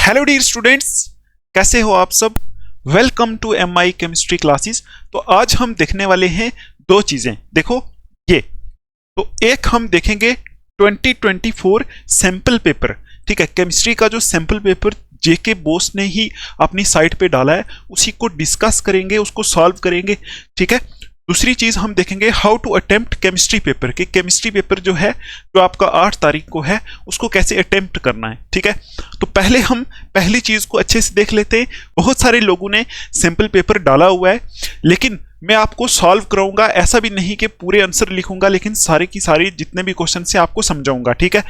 Hello dear students, कैसे हो आप सब। Welcome to MI chemistry classes. तो आज हम देखने वाले हैं दो चीजें। देखो ये तो एक हम देखेंगे 2024 सैंपल पेपर। ठीक है, केमिस्ट्री का जो सैंपल पेपर जेके बोस ने ही अपनी साइट पे डाला है उसी को डिस्कस करेंगे, उसको सॉल्व करेंगे। ठीक है, दूसरी चीज हम देखेंगे how to attempt chemistry paper कि केमिस्ट्री पेपर जो है जो आपका 8 तारीख को है उसको कैसे अटेम्प्ट करना है। ठीक है, तो पहले हम पहली चीज को अच्छे से देख लेते हैं। बहुत सारे लोगों ने सैंपल पेपर डाला हुआ है, लेकिन मैं आपको सॉल्व कराऊंगा। ऐसा भी नहीं कि पूरे आंसर लिखूंगा, लेकिन सारे की सारी जितने भी क्वेश्चन से आपको समझाऊंगा। ठीक है,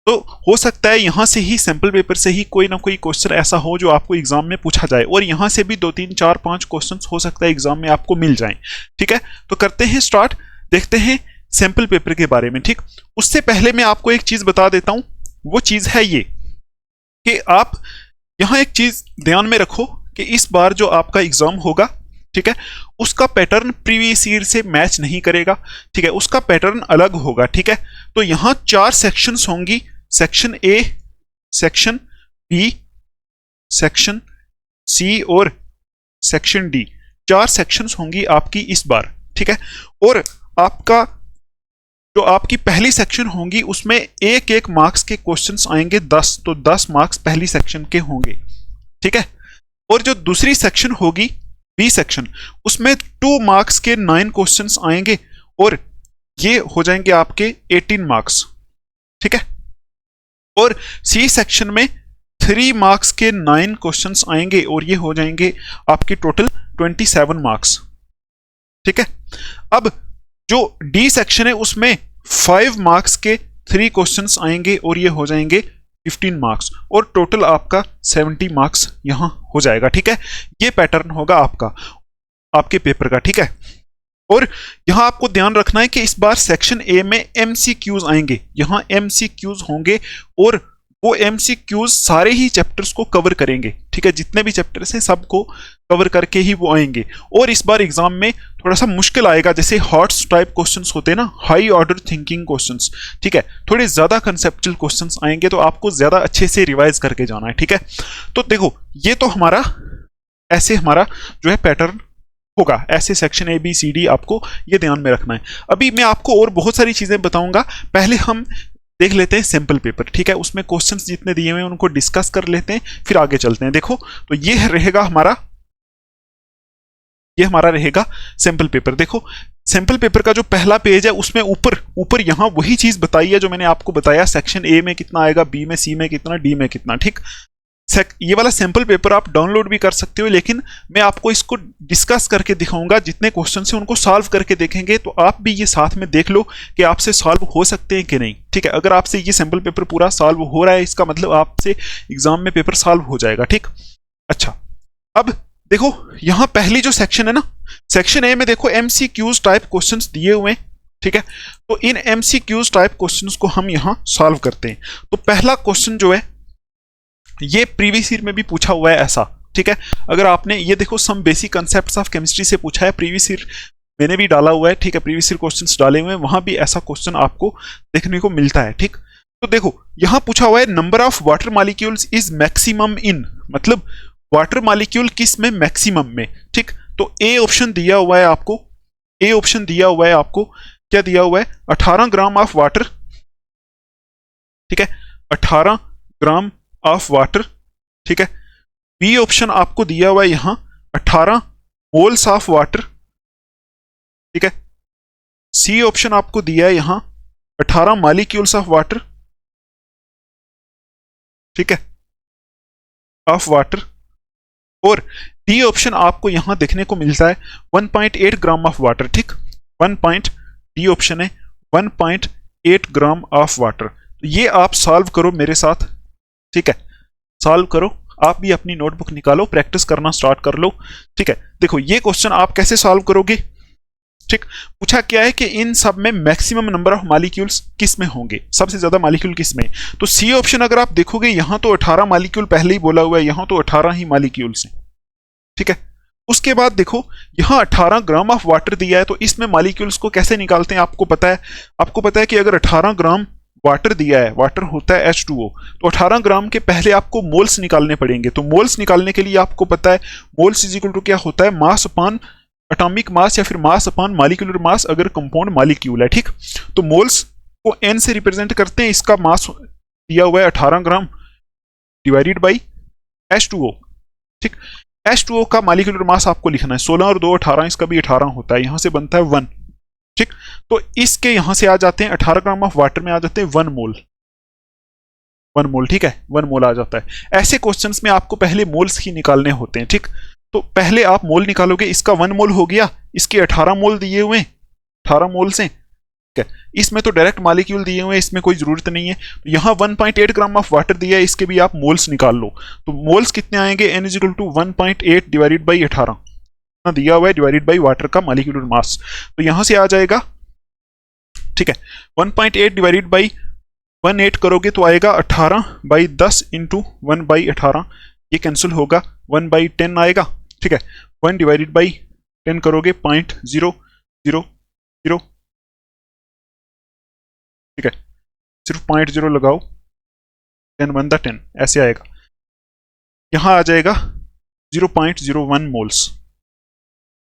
तो हो सकता है यहां से ही सैंपल पेपर से ही कोई ना कोई क्वेश्चन ऐसा हो जो आपको एग्जाम में पूछा जाए, और यहां से भी 2 3 4 5 क्वेश्चन हो सकता है एग्जाम में आपको मिल जाएं। ठीक है, तो करते हैं स्टार्ट, देखते हैं सैंपल पेपर के बारे में। ठीक, उससे पहले मैं आपको एक चीज बता देता हूं। वो चीज है ये कि आप यहां एक चीज ध्यान में रखो कि इस बार जो आपका एग्जाम होगा, ठीक है, उसका पैटर्न प्रीवियस ईयर से मैच नहीं करेगा। ठीक है, उसका पैटर्न अलग होगा। ठीक है, तो यहां 4 सेक्शंस होंगी, section A, section B, section C और सेक्शन डी। 4 सेक्शंस होंगी आपकी इस बार। ठीक है, और आपका जो आपकी पहली सेक्शन होंगी उसमें एक एक मार्क्स के क्वेश्चंस आएंगे 10, तो 10 मार्क्स पहली सेक्शन के होंगे। ठीक है, और जो दूसरी सेक्शन होगी बी सेक्शन, उसमें 2 मार्क्स के 9 क्वेश्चंस आएंगे और ये हो जाएंगे आपके 18 मार्क्स। ठीक है, और सी सेक्शन में 3 मार्क्स के 9 क्वेश्चंस आएंगे और ये हो जाएंगे आपके टोटल 27 मार्क्स। ठीक है, अब जो डी सेक्शन है उसमें 5 मार्क्स के 3 क्वेश्चंस आएंगे और ये हो जाएंगे 15 मार्क्स, और टोटल आपका 70 मार्क्स यहां हो जाएगा। ठीक है, ये पैटर्न होगा आपका आपके पेपर का। ठीक है, और यहां आपको ध्यान रखना है कि इस बार सेक्शन ए में MCQs आएंगे, यहां MCQs होंगे और वो MCQs सारे ही चैप्टर्स को कवर करेंगे। ठीक है, जितने भी चैप्टर्स हैं सबको कवर करके ही वो आएंगे, और इस बार एग्जाम में थोड़ा सा मुश्किल आएगा। जैसे हॉट्स टाइप क्वेश्चंस होते हैं ना, हाई ऑर्डर थिंकिंग क्वेश्चंस। ठीक है, थोड़े ज्यादा कंसेप्चुअल क्वेश्चंस आएंगे, तो आपको ज्यादा अच्छे से रिवाइज करके जाना है। ठीक है, तो देखो ये तो हमारा ऐसे हमारा जो है पैटर्न होगा, ऐसे section A B C D आपको ये ध्यान में रखना है। अभी मैं आपको और बहुत सारी चीजें बताऊंगा, पहले हम देख लेते हैं सैंपल पेपर। ठीक है, उसमें क्वेश्चंस जितने दिए हुए हैं उनको डिस्कस कर लेते हैं, फिर आगे चलते हैं। देखो तो ये रहेगा हमारा, ये हमारा रहेगा सैंपल पेपर। देखो सैंपल पेपर का जो पहला पेज है उसमें ऊपर ऊपर यहां वही चीज बताई है जो मैंने आपको बताया, सेक्शन ए में कितना आएगा, बी में, सी में कितना, डी में कितना। ठीक, ये वाला सैंपल पेपर आप डाउनलोड भी कर सकते हो, लेकिन मैं आपको इसको डिस्कस करके दिखाऊंगा। जितने क्वेश्चन है उनको सॉल्व करके देखेंगे, तो आप भी ये साथ में देख लो कि आपसे सॉल्व हो सकते हैं कि नहीं। ठीक है, अगर आपसे ये सैंपल पेपर पूरा सॉल्व हो रहा है, इसका मतलब आपसे एग्जाम में पेपर सॉल्व हो जाएगा। ठीक, अच्छा अब देखो यहां पहली जो सेक्शन है ना, सेक्शन ए में देखो MCQs टाइप क्वेश्चंस दिए हुए हैं। ठीक है, तो इन MCQs टाइप क्वेश्चंस को हम यहां सॉल्व करते हैं। तो पहला क्वेश्चन जो है ये प्रीवियस ईयर में भी पूछा हुआ है ऐसा। ठीक है, अगर आपने ये देखो some basic concepts of chemistry से पूछा है, प्रीवियस ईयर मैंने भी डाला हुआ है। ठीक है, प्रीवियस ईयर क्वेश्चंस डाले हुए हैं, वहां भी ऐसा क्वेश्चन आपको देखने को मिलता है। ठीक, तो देखो यहां पूछा हुआ है number of water molecules is maximum in, मतलब वाटर मॉलिक्यूल किस में मैक्सिमम में। ठीक, तो ए ऑप्शन दिया हुआ है आपको, ए ऑप्शन दिया हुआ है आपको, क्या दिया हुआ है, 18 ग्राम ऑफ वाटर। ठीक है, 18 ग्राम ऑफ वाटर। ठीक है, बी ऑप्शन आपको दिया हुआ है यहां 18 मोल्स ऑफ वाटर। ठीक है, सी ऑप्शन आपको दिया है यहां 18 मॉलिक्यूल्स ऑफ वाटर। ठीक है, ऑफ वाटर, और डी ऑप्शन आपको यहां देखने को मिलता है 1.8 ग्राम ऑफ वाटर। ठीक, डी ऑप्शन है 1.8 ग्राम ऑफ वाटर। तो ये आप सॉल्व करो मेरे साथ। ठीक है, सॉल्व करो, आप भी अपनी नोटबुक निकालो, प्रैक्टिस करना स्टार्ट कर लो। ठीक है, देखो ये क्वेश्चन आप कैसे सॉल्व करोगे। ठीक, पूछा क्या है कि इन सब में मैक्सिमम नंबर ऑफ मॉलिक्यूल्स किस में होंगे, सबसे ज्यादा मॉलिक्यूल किस में। तो सी ऑप्शन अगर आप देखोगे यहां तो 18 मॉलिक्यूल पहले ही बोला हुआ है, यहां तो 18 ही मॉलिक्यूल्स हैं। ठीक है, उसके बाद देखो यहां 18 ग्राम ऑफ वाटर दिया है, तो इसमें मॉलिक्यूल्स को कैसे निकालते हैं आपको पता है। आपको पता है कि अगर 18 ग्राम वाटर दिया है, वाटर होता है H2O, तो 18 ग्राम के पहले आपको मोल्स निकालने पड़ेंगे। तो मोल्स निकालने के लिए आपको पता है मोल्स इज इक्वल टू क्या होता है, मास अपान एटॉमिक मास या फिर मास अपान मॉलिक्यूलर मास अगर कंपाउंड मॉलिक्यूल है, ठीक। तो मोल्स को n से रिप्रेजेंट करते हैं, इसका मास दिया हुआ है 18 ग्राम डिवाइडेड बाई H2O, ठीक। H2O का मॉलिक्यूलर मास आपको लिखना है 16 और 2 18, इसका भी 18 होता है, यहां से बनता है 1, ठीक। तो इसके यहां से आ जाते हैं 18 ग्राम ऑफ वाटर में आ जाते हैं 1 मोल, 1 मोल, ठीक है, 1 मोल आ जाता है। ऐसे क्वेश्चंस में आपको पहले मोल्स ही निकालने होते हैं, ठीक। तो पहले आप मोल निकालोगे, इसका 1 मोल हो गया, इसके 18 मोल दिए हुए, 18 मोल से, ठीक है। इसमें तो डायरेक्ट मॉलिक्यूल दिए हुए हैं, इसमें कोई जरूरत नहीं है। तो यहाँ 1.8 ग्राम ऑफ वाटर दिया है, इसके भी आप मोल्स निकाल लो। तो मोल्स कितने आएंगे, n is equal to 1.8 divided by 18 दिया हुआ है, डिवाइडेड बाई वाटर का मॉलिक्यूलर मास। तो यहां से आ जाएगा, ठीक है, 1.8 डिवाइडेड बाई 18 करोगे तो आएगा 18 बाई 10 इंटू 1 बाई 18, ये कैंसिल होगा, 1 बाई 10 आएगा, ठीक है। 1 डिवाइडेड बाई 10 करोगे 0.000, ठीक है, सिर्फ 0.0 लगाओ, 10 1 10 ऐसे आएगा। यहां आ जाएगा 0.01 मोल्स,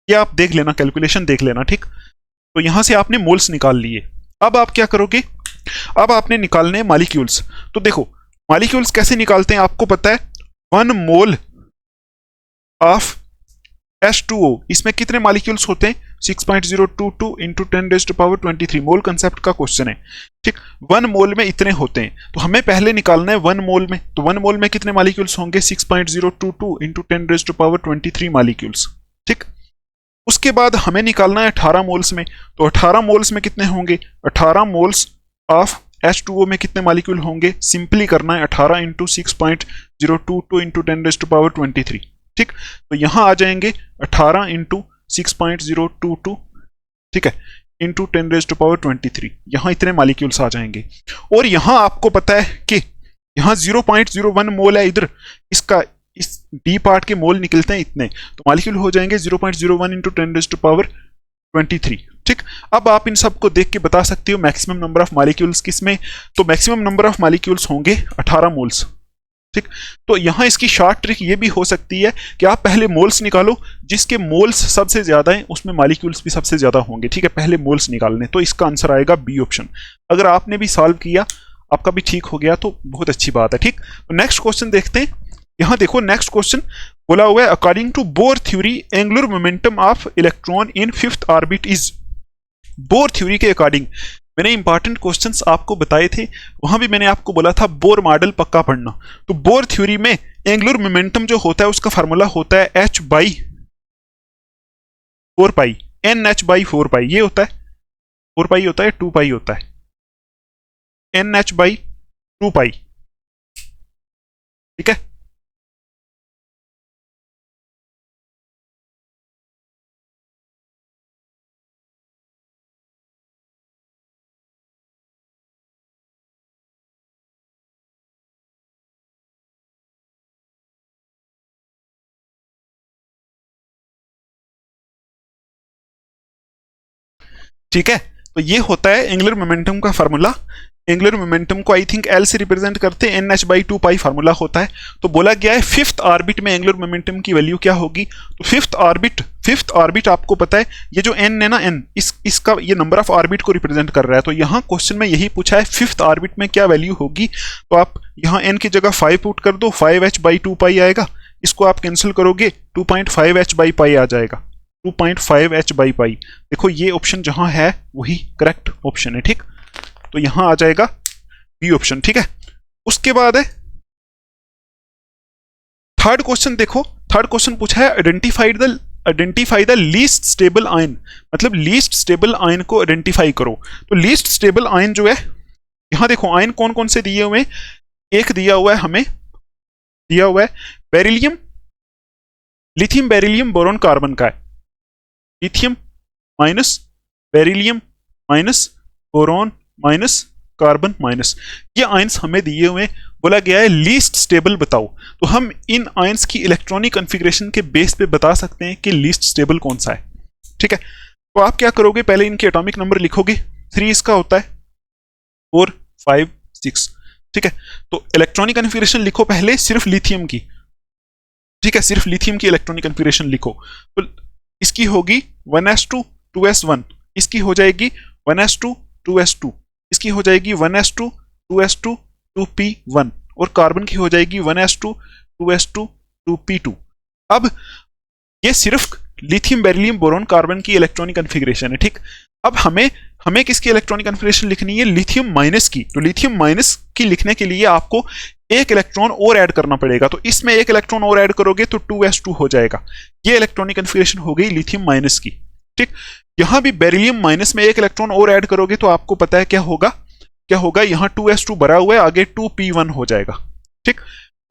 ये आप देख लेना, कैलकुलेशन देख लेना, ठीक। तो यहां से आपने मोल्स निकाल लिए। अब आप क्या करोगे, अब आपने निकालने हैं मॉलिक्यूल्स। तो देखो मॉलिक्यूल्स कैसे निकालते हैं, आपको पता है 1 मोल ऑफ H2O, इसमें कितने मॉलिक्यूल्स होते हैं, 6.022 इंटू 10⁻23, मोल कंसेप्ट का क्वेश्चन है, ठीक। 1 मोल में इतने होते हैं, तो हमें पहले निकालना है 1 मोल में। तो 1 मोल में कितने मॉलिक्यूल्स होंगे, 6.022 इंटू 10⁻23 मॉलिक्यूल्स, ठीक। उसके बाद हमें निकालना है 18 मोल्स में। तो 18 मोल्स में कितने होंगे, 18 मोल्स ऑफ H2O में कितने मॉलिक्यूल होंगे, सिंपली करना है 18 इंटू 6.022 इंटू 10⁻23, ठीक। तो यहां आ जाएंगे 18 इंटू 6.022, ठीक है, इंटू 10⁻23, यहां इतने मॉलिक्यूल्स आ जाएंगे। और यहां आपको पता है कि यहां 0.01 मोल है, इधर इसका इस डी पार्ट के मोल निकलते हैं इतने, तो मॉलिक्यूल हो जाएंगे 0.01 इंटू 10⁻23, ठीक। अब आप इन सबको देख के बता सकते हो मैक्सिमम नंबर ऑफ मॉलिक्यूल्स किसमें, तो मैक्सिमम नंबर ऑफ मॉलिक्यूल्स होंगे 18 मोल्स, ठीक। तो यहां इसकी शॉर्ट ट्रिक ये भी हो सकती है कि आप पहले मोल्स निकालो, जिसके मोल्स सबसे ज्यादा हैं उसमें मॉलिक्यूल्स भी सबसे ज्यादा होंगे, ठीक है, पहले मोल्स निकालने। तो इसका आंसर आएगा बी ऑप्शन। अगर आपने भी सॉल्व किया, आपका भी ठीक हो गया तो बहुत अच्छी बात है, ठीक। तो नेक्स्ट क्वेश्चन देखते हैं। यहां देखो नेक्स्ट क्वेश्चन बोला हुआ है, according to Bohr theory angular momentum of electron in 5th orbit is. Bohr theory के अकॉर्डिंग मैंने इंपॉर्टेंट क्वेश्चंस आपको बताए थे, वहां भी मैंने आपको बोला था बोर मॉडल पक्का पढ़ना। तो बोर थ्योरी में एंगुलर मोमेंटम जो होता है उसका फार्मूला होता है h by 4 pi, NH by 4 पाई, ये होता है 4 पाई होता है, 2 पाई होता है, NH बाई 2 पाई, ठीक है। ठीक है, तो ये होता है एंगुलर मोमेंटम का फार्मूला। एंगुलर मोमेंटम को आई थिंक एल से रिप्रेजेंट करते हैं, NH बाई 2 पाई फार्मूला होता है। तो बोला गया है 5th ऑर्बिट में एंगुलर मोमेंटम की वैल्यू क्या होगी। तो 5th ऑर्बिट आपको पता है, ये जो n है ना, n इसका ये नंबर ऑफ ऑर्बिट को रिप्रेजेंट कर रहा है। तो यहाँ क्वेश्चन में यही पूछा है 5th ऑर्बिट में क्या वैल्यू होगी। तो आप यहाँ n की जगह 5 पुट कर दो, 5h बाई 2 पाई आएगा, इसको आप कैंसिल करोगे 2.5h बाई पाई आ जाएगा, 2.5h बाई पाई। देखो ये ऑप्शन जहां है वही करेक्ट ऑप्शन है, ठीक। तो यहां आ जाएगा बी ऑप्शन, ठीक है। उसके बाद है थर्ड क्वेश्चन। देखो थर्ड क्वेश्चन पूछा है identify the least stable ion, मतलब लीस्ट स्टेबल आयन को आइडेंटिफाई करो। तो लीस्ट स्टेबल आयन जो है, यहां देखो आयन कौन कौन से दिए हुए हैं। एक दिया हुआ है हमें, दिया हुआ है beryllium, lithium beryllium boron carbon का है, lithium minus beryllium minus boron minus carbon minus, ये आयंस हमें दिए हुए। बोला गया है लीस्ट स्टेबल बताओ। तो हम इन आयंस की इलेक्ट्रॉनिक कॉन्फ़िगरेशन के बेस पे बता सकते हैं कि लीस्ट स्टेबल कौन सा है, ठीक है। तो आप क्या करोगे, पहले इनके एटॉमिक नंबर लिखोगे, 3 इसका होता है, 4 5 6। ठीक है, तो इलेक्ट्रॉनिक कन्फिगरेशन लिखो पहले सिर्फ लिथियम की। ठीक है, सिर्फ लिथियम की इलेक्ट्रॉनिक कन्फिगरेशन लिखो। तो इसकी होगी 1s2 2s1, इसकी हो जाएगी 1s2 2s2, इसकी हो जाएगी 1s2 2s2 2p1, और कार्बन की हो जाएगी 1s2 2s2 2p2। अब ये सिर्फ लिथियम बेरिलियम बोरॉन कार्बन की इलेक्ट्रॉनिक कन्फिगरेशन है। ठीक, अब हमें किसकी इलेक्ट्रॉनिक कन्फिगरेशन लिखनी है? लिथियम माइनस की। तो लिथियम माइनस की लिखने के लिए आपको एक इलेक्ट्रॉन और ऐड करना पड़ेगा। तो इसमें एक इलेक्ट्रॉन और ऐड करोगे तो 2s2 हो जाएगा। ये इलेक्ट्रॉनिक कन्फिगरेशन हो गई लिथियम माइनस की। ठीक, यहां भी बेरिलियम माइनस में एक इलेक्ट्रॉन और ऐड करोगे तो आपको पता है क्या होगा, यहां 2s2 भरा हुआ है, आगे 2p1 हो जाएगा। ठीक,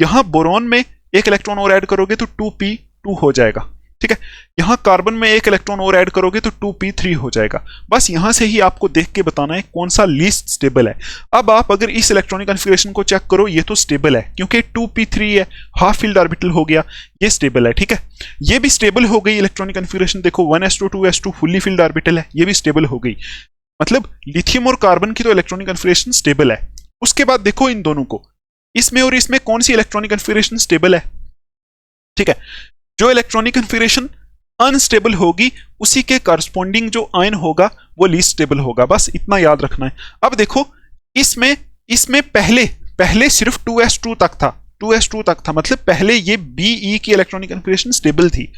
यहां बोरॉन में एक इलेक्ट्रॉन और ऐड करोगे तो 2p2 हो जाएगा। ठीक है, यहां कार्बन में एक इलेक्ट्रॉन और ऐड करोगे तो 2p3 हो जाएगा। बस यहां से ही आपको देख के बताना है कौन सा लीस्ट स्टेबल है। अब आप अगर इस इलेक्ट्रॉनिक कन्फिगरेशन को चेक करो, ये तो स्टेबल है क्योंकि 2p3 है, हाफ फील्ड ऑर्बिटल हो गया, ये स्टेबल है। ठीक है, ये भी स्टेबल हो गई इलेक्ट्रॉनिक कन्फिगरेशन। देखो 1s2 2s2 fully filled orbital है, ये भी स्टेबल हो गई। मतलब लिथियम और कार्बन की तो इलेक्ट्रॉनिक कन्फिगरेशन स्टेबल है। उसके बाद देखो इन दोनों को, इसमें और इसमें कौन सी इलेक्ट्रॉनिक कन्फिगरेशन स्टेबल है? ठीक है, जो इलेक्ट्रॉनिक कन्फिगरेशन अनस्टेबल होगी उसी के करस्पॉन्डिंग जो आयन होगा वो लीस्ट स्टेबल होगा। बस इतना याद रखना है। अब देखो इसमें पहले सिर्फ 2s2 तक था, 2s2 तक था, मतलब पहले ये Be की इलेक्ट्रॉनिक कन्फिगरेशन स्टेबल थी।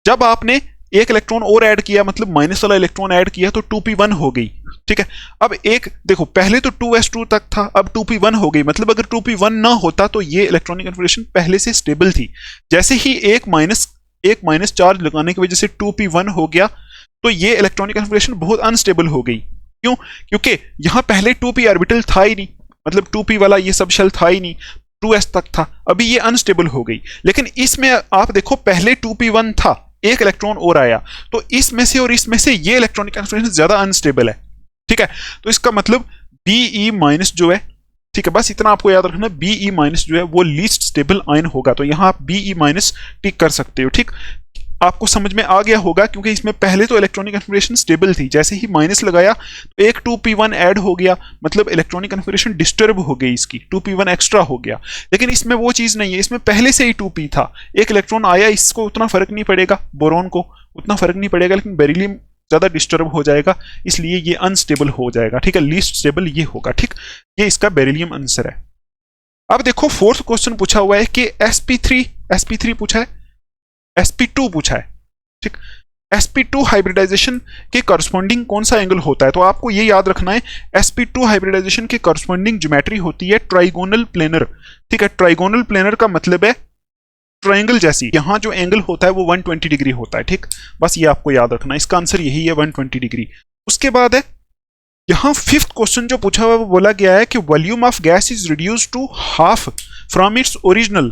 जब आपने एक इलेक्ट्रॉन और ऐड किया, मतलब माइनस वाला इलेक्ट्रॉन ऐड किया, तो 2p1 हो गई। ठीक है, अब एक देखो पहले तो 2s2 तक था, अब 2p1 हो गई। मतलब अगर 2p1 ना होता तो ये इलेक्ट्रॉनिक कन्फिगरेशन पहले से स्टेबल थी। जैसे ही एक माइनस चार्ज लगाने की वजह से 2p1 हो गया, तो ये इलेक्ट्रॉनिक कन्फिगरेशन बहुत अनस्टेबल हो गई। क्यों? क्योंकि यहां पहले 2p ऑर्बिटल था ही नहीं, मतलब 2p वाला ये सब शेल था ही नहीं, 2s तक था, अभी ये अनस्टेबल हो गई। लेकिन इसमें आप देखो पहले 2p1 था, एक इलेक्ट्रॉन और आया, तो इसमें से और इसमें से ये इलेक्ट्रॉनिक कन्फिगरेशन ज्यादा अनस्टेबल है। ठीक है, तो इसका मतलब Be माइनस जो है, ठीक है, बस इतना आपको याद रखना, Be माइनस जो है वो लीस्ट स्टेबल आयन होगा। तो यहां आप Be माइनस टिक कर सकते हो। ठीक, आपको समझ में आ गया होगा क्योंकि इसमें पहले तो इलेक्ट्रॉनिक कन्फिगरेशन स्टेबल थी, जैसे ही माइनस लगाया तो एक 2p1 ऐड हो गया, मतलब इलेक्ट्रॉनिक कन्फिगरेशन डिस्टर्ब हो गई, इसकी 2p1 एक्स्ट्रा हो गया। लेकिन इसमें वो चीज नहीं है, इसमें पहले से ही 2p था, एक इलेक्ट्रॉन आया, इसको उतना फर्क नहीं पड़ेगा, बोरॉन को उतना फर्क नहीं पड़ेगा, लेकिन बेरिलियम ज्यादा डिस्टर्ब हो जाएगा, इसलिए ये अनस्टेबल हो जाएगा। ठीक है, लीस्ट स्टेबल ये होगा। ठीक, ये इसका बेरिलियम आंसर है। अब देखो फोर्थ क्वेश्चन पूछा हुआ है कि sp3 पूछा है, sp2 पूछा है। ठीक, sp2 हाइब्रिडाइजेशन के करस्पॉन्डिंग कौन सा एंगल होता है? तो आपको ये याद रखना है, sp2 हाइब्रिडाइजेशन के करस्पॉन्डिंग ज्योमेट्री होती है ट्राइगोनल प्लेनर। ठीक है, ट्राइगोनल प्लेनर का मतलब है ट्रायंगल जैसी। यहां जो एंगल होता है वो 120 डिग्री होता है। ठीक, बस ये आपको याद रखना है, इसका आंसर यही है 120 डिग्री। उसके बाद है यहां फिफ्थ क्वेश्चन जो पूछा हुआ है वो बोला गया है कि volume of gas is reduce to half from its original.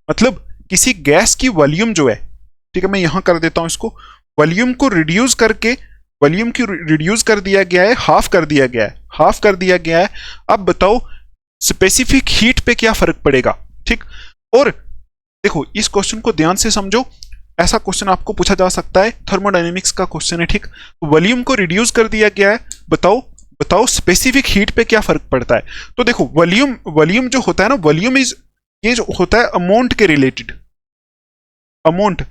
मतलब किसी गैस की वॉल्यूम जो है, ठीक है, मैं यहां कर देता हूं इसको, वॉल्यूम को रिड्यूस करके वॉल्यूम की रिड्यूस कर दिया गया है, हाफ कर दिया गया है। अब बताओ स्पेसिफिक हीट पे क्या फर्क पड़ेगा? ठीक, और देखो इस क्वेश्चन को ध्यान से समझो, ऐसा क्वेश्चन आपको पूछा जा सकता है, थर्मोडायनेमिक्स का क्वेश्चन है। ठीक, वॉल्यूम को रिड्यूस कर दिया गया है, बताओ स्पेसिफिक हीट पे क्या फर्क पड़ता है? तो देखो वॉल्यूम जो होता है ना, वॉल्यूम ये जो होता है अमाउंट के रिलेटेड। अमाउंट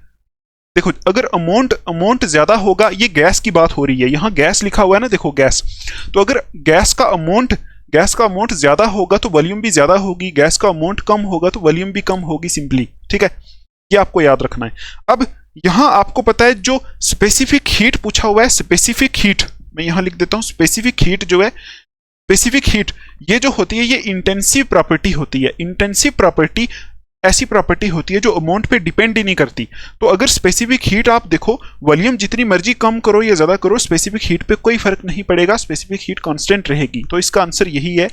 देखो, अगर अमाउंट ज्यादा होगा, ये गैस की बात हो रही है, यहां गैस लिखा हुआ है ना, देखो गैस, तो अगर गैस का अमाउंट ज्यादा होगा तो वॉल्यूम भी ज्यादा होगी, गैस का अमाउंट कम होगा तो वॉल्यूम भी कम होगी, सिंपली। ठीक है, ये आपको याद रखना है। अब यहां आपको पता है जो स्पेसिफिक हीट पूछा हुआ है, स्पेसिफिक हीट मैं यहां लिख देता हूं, स्पेसिफिक हीट जो है, स्पेसिफिक हीट ये जो होती है ये इंटेंसिव प्रॉपर्टी होती है। इंटेंसिव प्रॉपर्टी ऐसी प्रॉपर्टी होती है जो अमाउंट पे डिपेंड ही नहीं करती। तो अगर स्पेसिफिक हीट आप देखो, वॉल्यूम जितनी मर्जी कम करो या ज्यादा करो, स्पेसिफिक हीट पे कोई फर्क नहीं पड़ेगा, स्पेसिफिक हीट कांस्टेंट रहेगी। तो इसका आंसर यही है,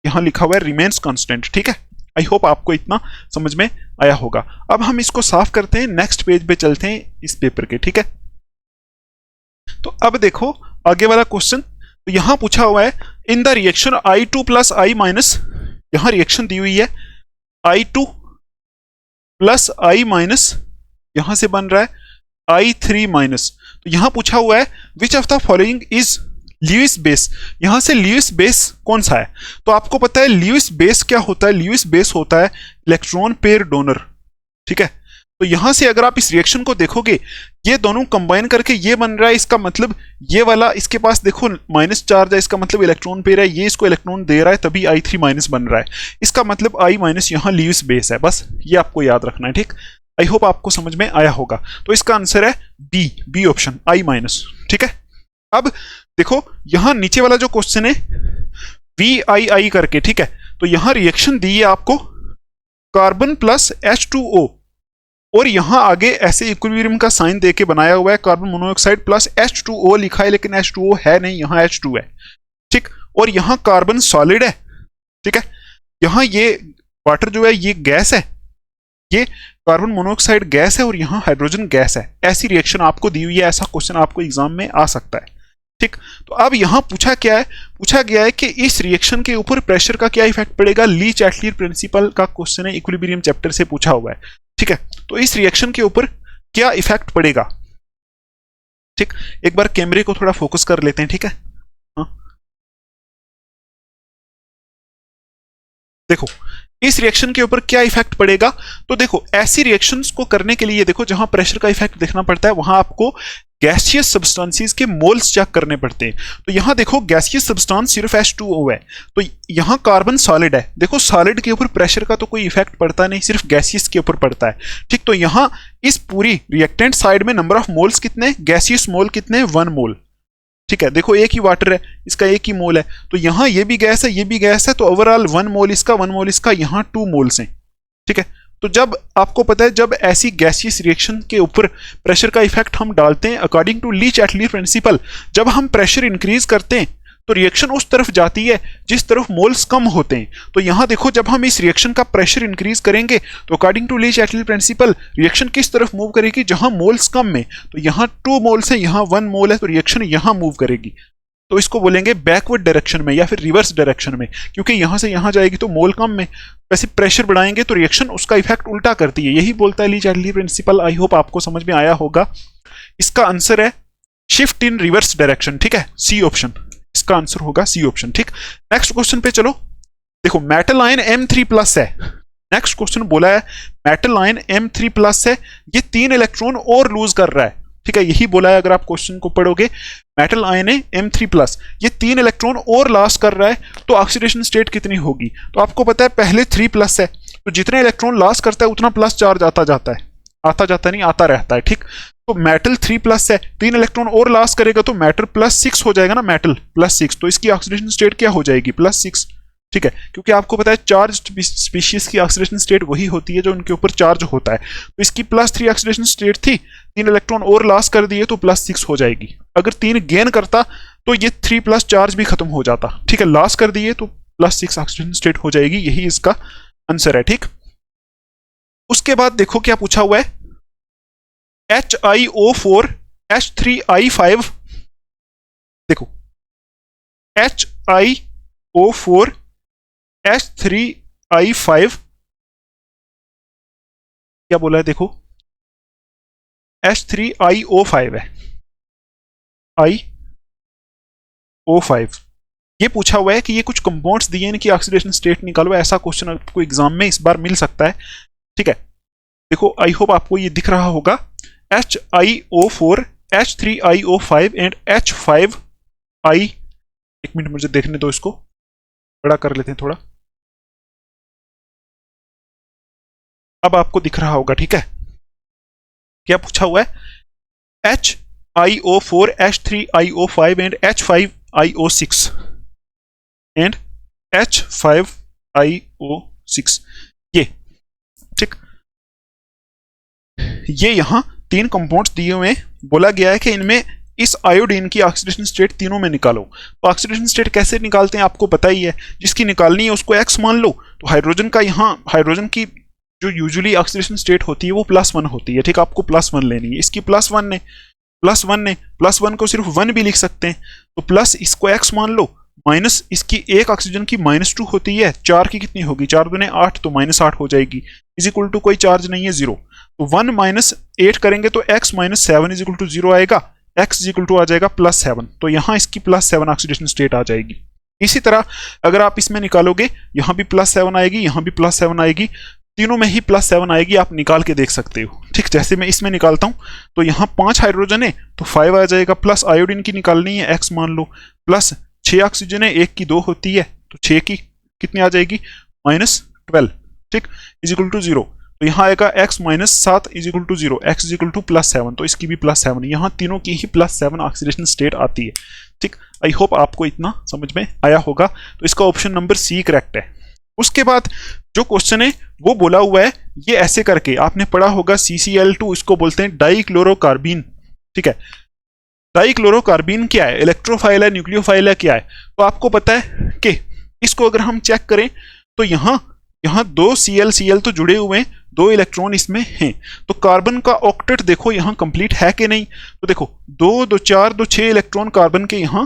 यहां लिखा हुआ है रिमेन्स कांस्टेंट। ठीक है, आई होप आपको इतना समझ में आया होगा। अब हम इसको साफ करते हैं, नेक्स्ट पेज पे चलते हैं इस पेपर के। ठीक है, तो अब देखो आगे वाला क्वेश्चन, तो यहां पूछा हुआ है in the reaction I2 plus I minus, यहां रिएक्शन दी हुई है I2 प्लस I माइनस, यहां से बन रहा है I3 माइनस। तो यहां पूछा हुआ है which of the following is Lewis base, यहां से ल्यूइस बेस कौन सा है? तो आपको पता है ल्यूइस बेस क्या होता है? ल्यूइस बेस होता है इलेक्ट्रॉन पेयर डोनर, ठीक है। तो यहां से अगर आप इस रिएक्शन को देखोगे, ये दोनों कंबाइन करके ये बन रहा है, इसका मतलब ये वाला इसके पास देखो माइनस चार्ज है, इसका मतलब इलेक्ट्रॉन पेयर है, ये इसको इलेक्ट्रॉन दे रहा है, तभी I3 माइनस बन रहा है, इसका मतलब I माइनस यहाँ ल्यूइस बेस है। बस ये आपको याद रखना है, ठीक। आई होप आपको समझ में आया होगा। तो इसका आंसर है बी ऑप्शन, I माइनस, ठीक है। अब देखो यहां नीचे वाला जो क्वेश्चन है VII करके, ठीक है, तो यहां रिएक्शन दी है आपको कार्बन प्लस H2O, और यहां आगे ऐसे इक्विलिब्रियम का साइन देके बनाया हुआ है, कार्बन मोनोऑक्साइड प्लस H2O लिखा है, लेकिन H2O है नहीं, यहां H2 है, ठीक। और यहां कार्बन सॉलिड है, ठीक है, यहां ये वाटर जो है ये गैस है, ये कार्बन मोनोऑक्साइड गैस है, और यहां हाइड्रोजन गैस है। ऐसी रिएक्शन आपको दी हुई है, ऐसा क्वेश्चन आपको एग्जाम में आ सकता है, ठीक। तो अब यहां पूछा क्या है? पूछा गया है कि इस रिएक्शन के ऊपर प्रेशर का क्या इफेक्ट पड़ेगा। ली चैटलियर प्रिंसिपल का क्वेश्चन है, इक्विलिब्रियम चैप्टर से पूछा हुआ है, ठीक है। तो इस रिएक्शन के ऊपर क्या इफेक्ट पड़ेगा, ठीक। एक बार कैमरे को थोड़ा फोकस कर लेते हैं, ठीक है। हाँ, देखो इस रिएक्शन के ऊपर क्या इफेक्ट पड़ेगा। तो देखो ऐसी रिएक्शंस को करने के लिए देखो जहां प्रेशर का इफेक्ट देखना पड़ता है, वहां आपको गैसियस सब्सटेंसेस के मोल्स चेक करने पड़ते हैं। तो यहां देखो गैसियस सब्सटेंस सिर्फ H2O है, तो यहां कार्बन सॉलिड है, देखो सॉलिड के ऊपर प्रेशर का तो कोई इफेक्ट पड़ता नहीं, सिर्फ गैसियस के ऊपर पड़ता है, ठीक। तो यहां इस पूरी रिएक्टेंट साइड में नंबर ऑफ मोल्स कितने, गैसियस मोल कितने, 1 मोल, ठीक है। देखो एक ही वाटर है, इसका एक ही मोल है, तो यहां ये भी गैस है, ये भी गैस है, तो ओवरऑल 1 मोल इसका, 1 मोल इसका, यहां 2 मोल्स हैं, ठीक है। तो जब आपको पता है जब ऐसी गैसियस रिएक्शन के ऊपर प्रेशर का इफेक्ट हम डालते हैं according to Le Chatelier principle, जब हम प्रेशर इंक्रीज करते हैं तो रिएक्शन उस तरफ जाती है जिस तरफ मोल्स कम होते हैं। तो यहां देखो जब हम इस रिएक्शन का प्रेशर इंक्रीज करेंगे तो according to Le Chatelier principle reaction किस तरफ मूव करेगी, जहां मोल्स कम में। तो यहां 2 मोल्स है, यहां 1 मोल है, तो रिएक्शन यहां मूव करेगी, तो इसको बोलेंगे बैकवर्ड डायरेक्शन में या फिर रिवर्स डायरेक्शन में, क्योंकि यहां से यहां जाएगी तो मोल कम में, वैसे प्रेशर बढ़ाएंगे तो रिएक्शन उसका इफेक्ट उल्टा करती है। यही बोलता है ली चैटलियर प्रिंसिपल। आई होप आपको समझ में आया होगा। इसका आंसर है शिफ्ट इन रिवर्स डायरेक्शन, ठीक है, सी ऑप्शन, इसका आंसर होगा सी ऑप्शन, ठीक। नेक्स्ट क्वेश्चन पे चलो। देखो मेटल आयन M3+ है, नेक्स्ट क्वेश्चन बोला है मेटल आयन M3+ है, ये 3 इलेक्ट्रॉन और लूज कर रहा है, ठीक है, यही बोला है। अगर आप क्वेश्चन को पढ़ोगे मेटल आयन है M3+, ये 3 इलेक्ट्रॉन और लॉस कर रहा है, तो ऑक्सीडेशन स्टेट कितनी होगी। तो आपको पता है पहले 3+ है, तो जितने इलेक्ट्रॉन लॉस करता है उतना प्लस चार्ज आता जाता है, आता जाता नहीं, आता रहता है, ठीक। तो मेटल 3+ है, 3 इलेक्ट्रॉन और लॉस करेगा तो मेटल +6 हो जाएगा ना, मेटल +6, तो इसकी ऑक्सीडेशन स्टेट क्या हो जाएगी, +6, ठीक है। क्योंकि आपको पता है चार्ज स्पीशीज की ऑक्सीडेशन स्टेट वही होती है जो उनके ऊपर चार्ज होता है। तो इसकी +3 ऑक्सीडेशन स्टेट थी, 3 इलेक्ट्रॉन और लॉस कर दिए तो +6 हो जाएगी। अगर 3 गेन करता तो ये 3+ चार्ज भी खत्म हो जाता, ठीक है, लॉस कर दिए तो +6 ऑक्सीडेशन स्टेट हो जाएगी, यही इसका आंसर है, ठीक। उसके बाद देखो क्या पूछा हुआ है, HiO4 H3I5, देखो HiO4 H3I5 क्या बोला है, देखो H3IO5 है, IO5, ये पूछा हुआ है कि ये कुछ कंपाउंड्स दिए इनकी ऑक्सीडेशन स्टेट निकालो। ऐसा क्वेश्चन आपको एग्जाम में इस बार मिल सकता है, ठीक है। देखो आई होप आपको ये दिख रहा होगा, HiO4 H3IO5 एंड H5I, एक मिनट मुझे देखने दो, इसको बड़ा कर लेते हैं थोड़ा, अब आपको दिख रहा होगा, ठीक है। क्या पूछा हुआ है, HiO4 H3IO5 and H5IO6 and H5IO6, ये, ठीक। ये यहां 3 कंपाउंड्स दिए हुए हैं, बोला गया है कि इनमें इस आयोडीन की ऑक्सीडेशन स्टेट तीनों में निकालो। तो ऑक्सीडेशन स्टेट कैसे निकालते हैं आपको पता ही है, जिसकी निकालनी है उसको X मान लो। तो हाइड्रोजन का यहाँ हाइड्रोजन की जो यूजुअली ऑक्सीडेशन स्टेट होती है वो +1 होती है, ठीक, आपको +1 लेनी है। इसकी +1 है, +1 को सिर्फ 1 भी लिख सकते हैं, तो प्लस इसको X मान लो, माइनस इसकी एक ऑक्सीजन की -2 होती है, 4 की कितनी होगी, 4 दूने 8, तो -8 हो जाएगी, इज इक्वल टू कोई चार्ज नहीं है 0। तो 1 - 8 करेंगे तो X - 7 इज इक्वल टू 0 आएगा। x इज इक्वल टू आ जाएगा +7, तो यहाँ इसकी +7 ऑक्सीडेशन स्टेट आ जाएगी। इसी तरह अगर आप इसमें निकालोगे, यहाँ भी +7 आएगी, यहाँ भी +7 आएगी, तीनों में ही +7 आएगी, आप निकाल के देख सकते हो। ठीक, जैसे मैं इसमें निकालता हूँ तो यहाँ 5 हाइड्रोजन है तो 5 आ जाएगा, प्लस आयोडीन की निकालनी है x मान लो, प्लस 6 ऑक्सीजन है, 1 की 2 होती है तो 6 की कितनी आ जाएगी -12। ठीक, इज इक्वल टू 0, तो यहाँ आएगा x -7 is equal to 0, x is equal to +7, तो इसकी भी +7, यहाँ तीनों की ही +7 ऑक्सीडेशन स्टेट आती है। ठीक, आई होप आपको इतना समझ में आया होगा। तो इसका ऑप्शन नंबर सी करेक्ट है। उसके बाद जो क्वेश्चन है वो बोला हुआ है, ये ऐसे करके आपने पढ़ा होगा CCl2, इसको बोलते हैं डाइक्लोरोकार्बीन। ठीक है, डाइक्लोरोकार्बीन क्या है, इलेक्ट्रोफाइल है, न्यूक्लियोफाइल है, क्या है? तो आपको पता है कि इसको अगर हम चेक करें तो यहाँ 2 Cl तो जुड़े हुए हैं, 2 इलेक्ट्रॉन इसमें हैं, तो कार्बन का ऑक्टेट देखो यहाँ कंप्लीट है कि नहीं। तो देखो 2 2 4 2 6 इलेक्ट्रॉन कार्बन के यहाँ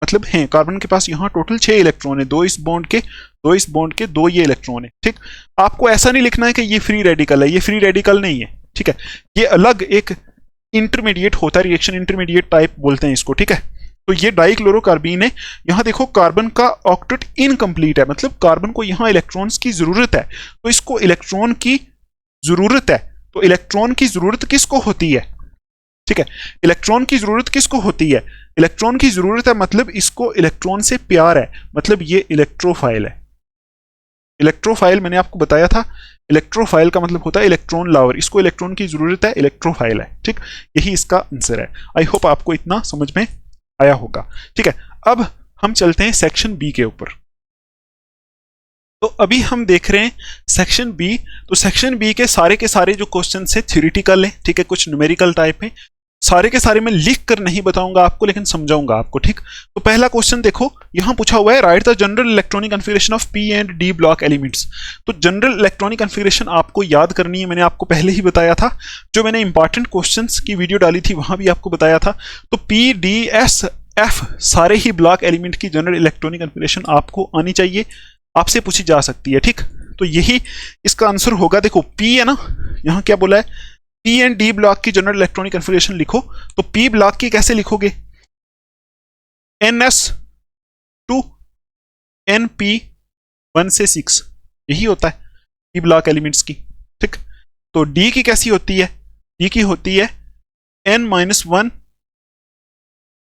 मतलब हैं, कार्बन के पास यहाँ टोटल 6 इलेक्ट्रॉन है, 2 इस बॉन्ड के 2 इस बॉन्ड के 2 ये इलेक्ट्रॉन है। ठीक, आपको ऐसा नहीं लिखना है कि ये फ्री रेडिकल है, ये फ्री रेडिकल नहीं है। ठीक है, ये अलग एक इंटरमीडिएट होता है, रिएक्शन इंटरमीडिएट टाइप बोलते हैं इसको। ठीक है, तो ये डाइक्लोरोकार्बीन है। यहाँ देखो कार्बन का ऑक्टेट इनकम्प्लीट है, मतलब कार्बन को यहाँ इलेक्ट्रॉन्स की जरूरत है, तो इसको इलेक्ट्रॉन की जरूरत है। तो इलेक्ट्रॉन की जरूरत किसको होती है? ठीक है, इलेक्ट्रॉन की जरूरत किसको होती है? इलेक्ट्रॉन की जरूरत है, मतलब इसको इलेक्ट्रॉन से प्यार है, मतलब ये इलेक्ट्रोफाइल है। इलेक्ट्रोफाइल मैंने आपको बताया था, इलेक्ट्रोफाइल का मतलब होता है इलेक्ट्रॉन लावर, इसको इलेक्ट्रॉन की जरूरत है, इलेक्ट्रोफाइल है। ठीक, यही इसका आंसर है। आई होप आपको इतना समझ में आया होगा। ठीक है, अब हम चलते हैं सेक्शन बी के ऊपर। तो अभी हम देख रहे हैं सेक्शन बी। तो सेक्शन बी के सारे जो क्वेश्चन है थ्योरेटिकल है। ठीक है, कुछ न्यूमेरिकल टाइप है, सारे के सारे मैं लिख कर नहीं बताऊंगा आपको, लेकिन समझाऊंगा आपको। ठीक, तो पहला क्वेश्चन देखो, यहां पूछा हुआ है right the general electronic configuration of P and D block elements. तो जनरल इलेक्ट्रॉनिक कॉन्फ़िगरेशन आपको याद करनी है, मैंने आपको पहले ही बताया था, जो मैंने इंपॉर्टेंट क्वेश्चंस की वीडियो डाली थी वहां भी आपको बताया था। तो पी डी एस एफ सारे ही ब्लॉक एलिमेंट की जनरल इलेक्ट्रॉनिक कॉन्फ़िगरेशन आपको आनी चाहिए, आपसे पूछी जा सकती है। ठीक, तो यही इसका आंसर होगा। देखो पी है ना, यहां क्या बोला है, पी एंड डी ब्लॉक की जनरल इलेक्ट्रॉनिक कॉन्फ़िगरेशन लिखो। तो पी ब्लॉक की कैसे लिखोगे, NS2 NP1 से 6, यही होता है पी ब्लॉक एलिमेंट्स की। ठीक, तो डी की कैसी होती है, डी की होती है N-1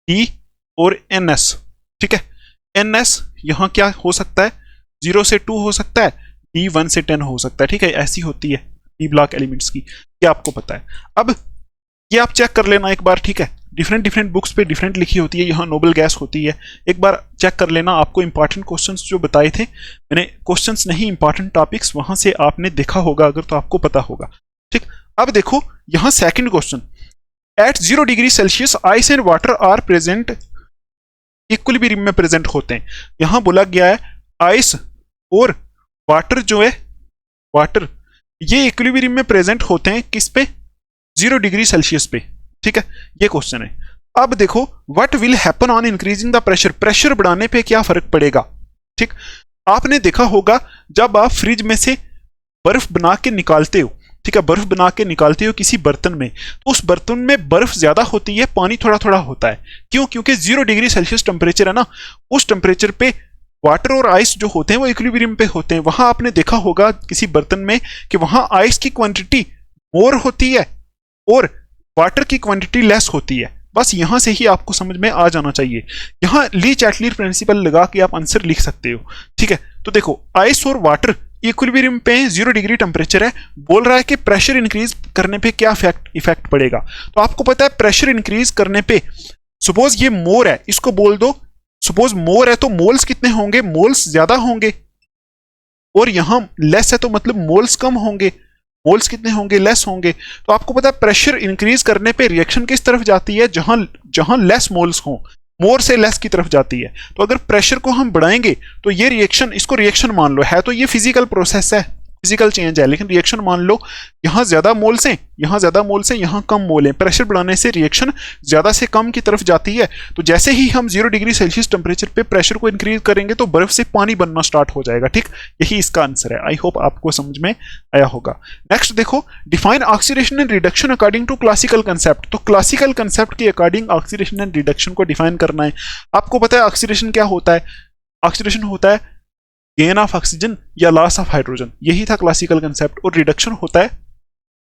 डी और NS। ठीक है, NS यहां क्या हो सकता है, 0 से 2 हो सकता है, डी 1 से 10 हो सकता है। ठीक है, ऐसी होती है पी ब्लॉक एलिमेंट्स की, ये आपको पता है। अब ये आप चेक कर लेना एक बार। ठीक है, डिफरेंट बुक्स पे डिफरेंट लिखी होती है, यहाँ नोबल गैस होती है, एक बार चेक कर लेना। आपको इंपॉर्टेंट क्वेश्चंस जो बताए थे मैंने, क्वेश्चंस नहीं इंपॉर्टेंट टॉपिक्स, वहां से आपने देखा होगा अगर, तो आपको पता होगा। ठीक, अब देखो यहाँ second question, at 0 degree Celsius ice and water are present, equilibrium में प्रेजेंट होते हैं। यहां बोला गया है आइस और वाटर जो है, वाटर ये इक्विलिब्रियम में प्रेजेंट होते हैं किस पे, 0 डिग्री सेल्सियस पे। ठीक है, ये क्वेश्चन है। अब देखो what will happen on increasing the pressure, pressure बढ़ाने पे क्या फर्क पड़ेगा। ठीक, आपने देखा होगा जब आप फ्रिज में से बर्फ बना के निकालते हो, ठीक है, बर्फ बना के निकालते हो किसी बर्तन में, तो उस बर्तन में बर्फ ज्यादा होती है, पानी थोड़ा थोड़ा होता है। क्यों? क्योंकि 0 डिग्री सेल्सियस टेम्परेचर है ना, उस टेम्परेचर पे वाटर और आइस जो होते हैं वो इक्विलिब्रियम पे होते हैं। वहां आपने देखा होगा किसी बर्तन में कि वहां आइस की क्वांटिटी मोर होती है और वाटर की क्वांटिटी लेस होती है। बस यहां से ही आपको समझ में आ जाना चाहिए। यहां ली चैटलियर प्रिंसिपल लगा के आप आंसर लिख सकते हो। ठीक है, तो देखो आइस और वाटर इक्विलिब्रियम पे 0 डिग्री टेम्परेचर है, बोल रहा है कि प्रेशर इंक्रीज करने पे क्या इफेक्ट पड़ेगा। तो आपको पता है प्रेशर इंक्रीज करने पे, सपोज ये मोर है, इसको बोल दो सपोज मोर है तो मोल्स कितने होंगे, मोल्स ज्यादा होंगे, और यहां लेस है तो मतलब मोल्स कम होंगे, मोल्स कितने होंगे, लेस होंगे। तो आपको पता है प्रेशर इंक्रीज करने पे रिएक्शन किस तरफ जाती है, जहां लेस मोल्स हों, मोर से लेस की तरफ जाती है। तो अगर प्रेशर को हम बढ़ाएंगे तो ये रिएक्शन, इसको रिएक्शन मान लो, है तो ये फिजिकल प्रोसेस है, फिजिकल चेंज है, लेकिन रिएक्शन मान लो यहाँ ज्यादा मोल्स हैं, यहाँ ज्यादा मोल्स हैं, यहाँ कम मोल है, प्रेशर बढ़ाने से रिएक्शन ज्यादा से कम की तरफ जाती है। तो जैसे ही हम 0 डिग्री सेल्सियस टेम्परेचर पे प्रेशर को इंक्रीज करेंगे तो बर्फ से पानी बनना स्टार्ट हो जाएगा। ठीक, यही इसका आंसर है। आई होप आपको समझ में आया होगा। नेक्स्ट देखो, define oxidation and reduction according to classical concept. तो क्लासिकल कंसेप्ट के अकॉर्डिंग ऑक्सीडेशन एंड रिडक्शन को डिफाइन करना है। आपको पता है ऑक्सीडेशन क्या होता है? ऑक्सीडेशन होता है गेन ऑफ ऑक्सीजन या लॉस ऑफ हाइड्रोजन, यही था क्लासिकल कंसेप्ट। और रिडक्शन होता है